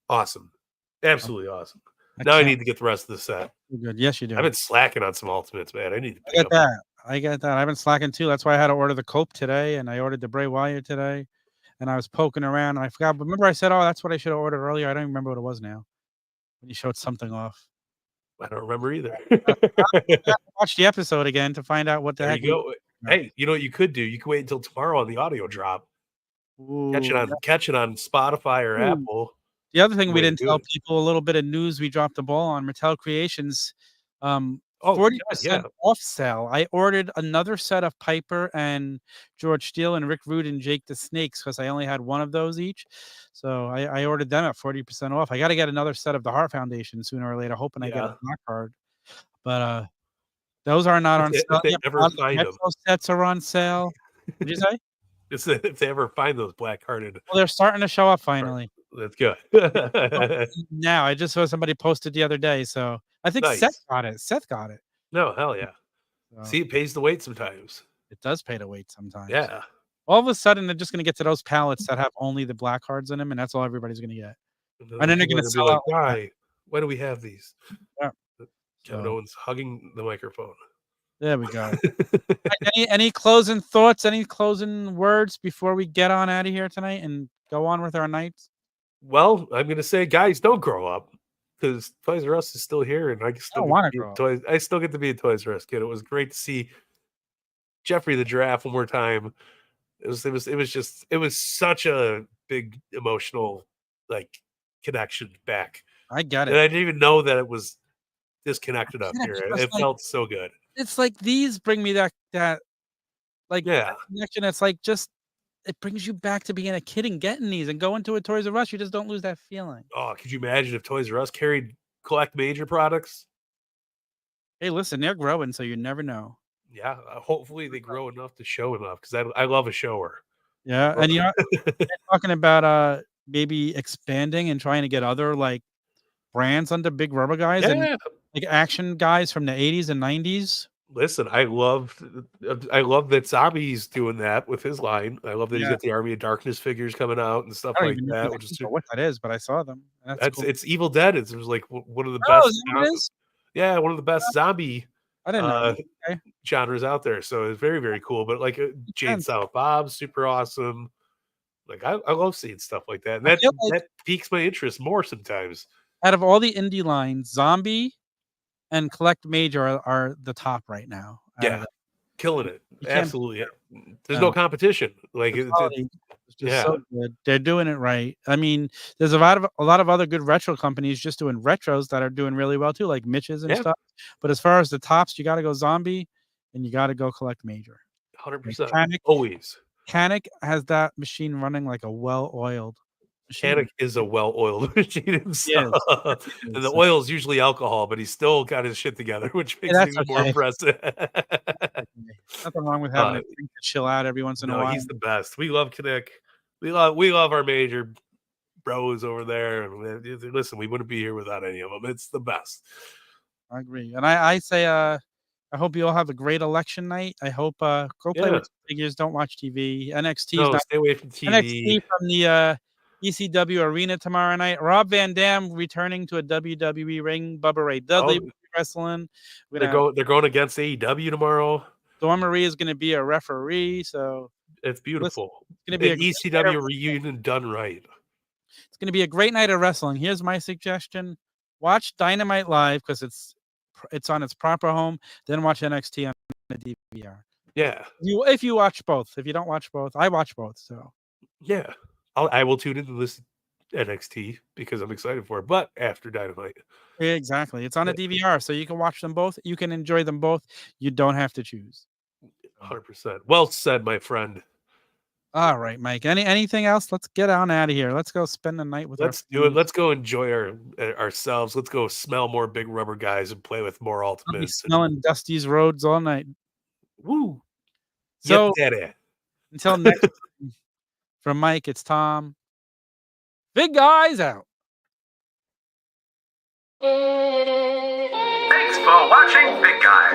awesome. Absolutely awesome. I need to get the rest of the set. Good. Yes, you do. I've been slacking on some ultimates, man. I need to pick up that. I get that. I've been slacking too. That's why I had to order the Cope today, and I ordered the Bray Wyatt today, and I was poking around, and I forgot. Remember, I said, "Oh, that's what I should have ordered earlier." I don't even remember what it was now. When you showed something off, I don't remember either. Watch the episode again to find out what the heck. You go. Hey, you know what you could do? You could wait until tomorrow on the audio drop. Catch it on Spotify or Apple. The other thing we didn't tell people, a little bit of news we dropped the ball on Mattel Creations. 40% off sale. I ordered another set of Piper and George Steele and Rick Rude and Jake the Snakes because I only had one of those each. So I ordered them at 40% off. I got to get another set of the Heart Foundation sooner or later, hoping I get a black card. But those are not on sale. Those sets are on sale. Did you say? If they ever find those black carded. Well, they're starting to show up finally. That's good. Now, I just saw somebody posted the other day, so I think Seth got it. No, hell yeah. So, see, it pays to wait sometimes. It does pay to wait sometimes. Yeah. All of a sudden, they're just going to get to those pallets that have only the black cards in them, and that's all everybody's going to get. And then they're going to sell out. Why do we have these? Yeah. Kevin Owens hugging the microphone. There we go. Any closing thoughts? Any closing words before we get on out of here tonight and go on with our nights? Well, I'm going to say, guys, don't grow up because Toys R Us is still here, and I still get to be a Toys R Us kid. It was great to see Jeffrey the Giraffe one more time. It was such a big emotional connection back. I get it. And I didn't even know that it was disconnected up here. It felt so good. It's like these bring me that connection. It's like it brings you back to being a kid and getting these and going to a Toys R Us. You just don't lose that feeling. Oh, could you imagine if Toys R Us carried Collect Major products? Hey, listen, they're growing, so you never know. Yeah, hopefully they grow enough to show enough because I love a shower. Yeah, and they're talking about maybe expanding and trying to get other brands under Big Rubber Guys and action guys from the 80s and 90s. Listen, I love that Zombie's doing that with his line. I love that he's got the Army of Darkness figures coming out and stuff like that. Which is what that is, but I saw them. Cool. It's Evil Dead. It's like one of the best. Yeah, one of the best zombie I didn't know. uh, Okay. genres out there. So it's very, very cool. But like Jade sense. Silent Bob, super awesome. Like I love seeing stuff like that. And I that feel like that piques my interest more sometimes. out of all the indie lines, Zombie and Collect Major are the top right now. Out of Yeah, it. killing it. You can't beat Absolutely. There's no. no competition. Like The quality is just yeah. so good. They're doing it right. I mean, there's a lot of other good retro companies just doing retros that are doing really well too, like Mitch's and Yeah. stuff. But as far as the tops, you got to go Zombie, and you got to go Collect Major. Like 100%. Always. Canic has that machine running like a well-oiled machine. Canic is a well-oiled machine Yes, himself. he And is. the oil is usually alcohol, but he's still got his shit together, which Hey, makes it that's even more okay. impressive. Nothing wrong with having Uh, a drink to chill out every once in a no, while. he's the best. We love Canic. We love our major bros over there. And listen, we wouldn't be here without any of them. It's the best. I agree. And I say, I hope you all have a great election night. I hope go play Yeah. with your figures. Don't watch TV. NXT is No, not stay away from TV. NXT from the ECW arena tomorrow night. Rob Van Dam returning to a WWE ring. Bubba Ray Dudley Oh, will be wrestling. We're they're gonna going against AEW tomorrow. Dawn Marie is gonna be a referee. So It's beautiful. it's gonna be An ECW reunion done right. It's gonna be a great night of wrestling. Here's my suggestion: watch Dynamite live because it's on its proper home. Then watch NXT on the DVR. Yeah. If you watch both. If you don't watch both, I watch both. So Yeah. I will tune into this NXT because I'm excited for it, but after Dynamite. exactly, it's on a DVR, so you can watch them both. You can enjoy them both. You don't have to choose. 100%. Well said, my friend. All right, Mike. Anything else? Let's get on out of here. Let's go spend the night with Let's do it. Let's go enjoy ourselves. Let's go smell more big rubber guys and play with more I'll be ultimates. smelling Dusty's roads all night. Woo. So Yep, daddy. until next time, from Mike, it's Tom. FigGuys out. Thanks for watching FigGuys.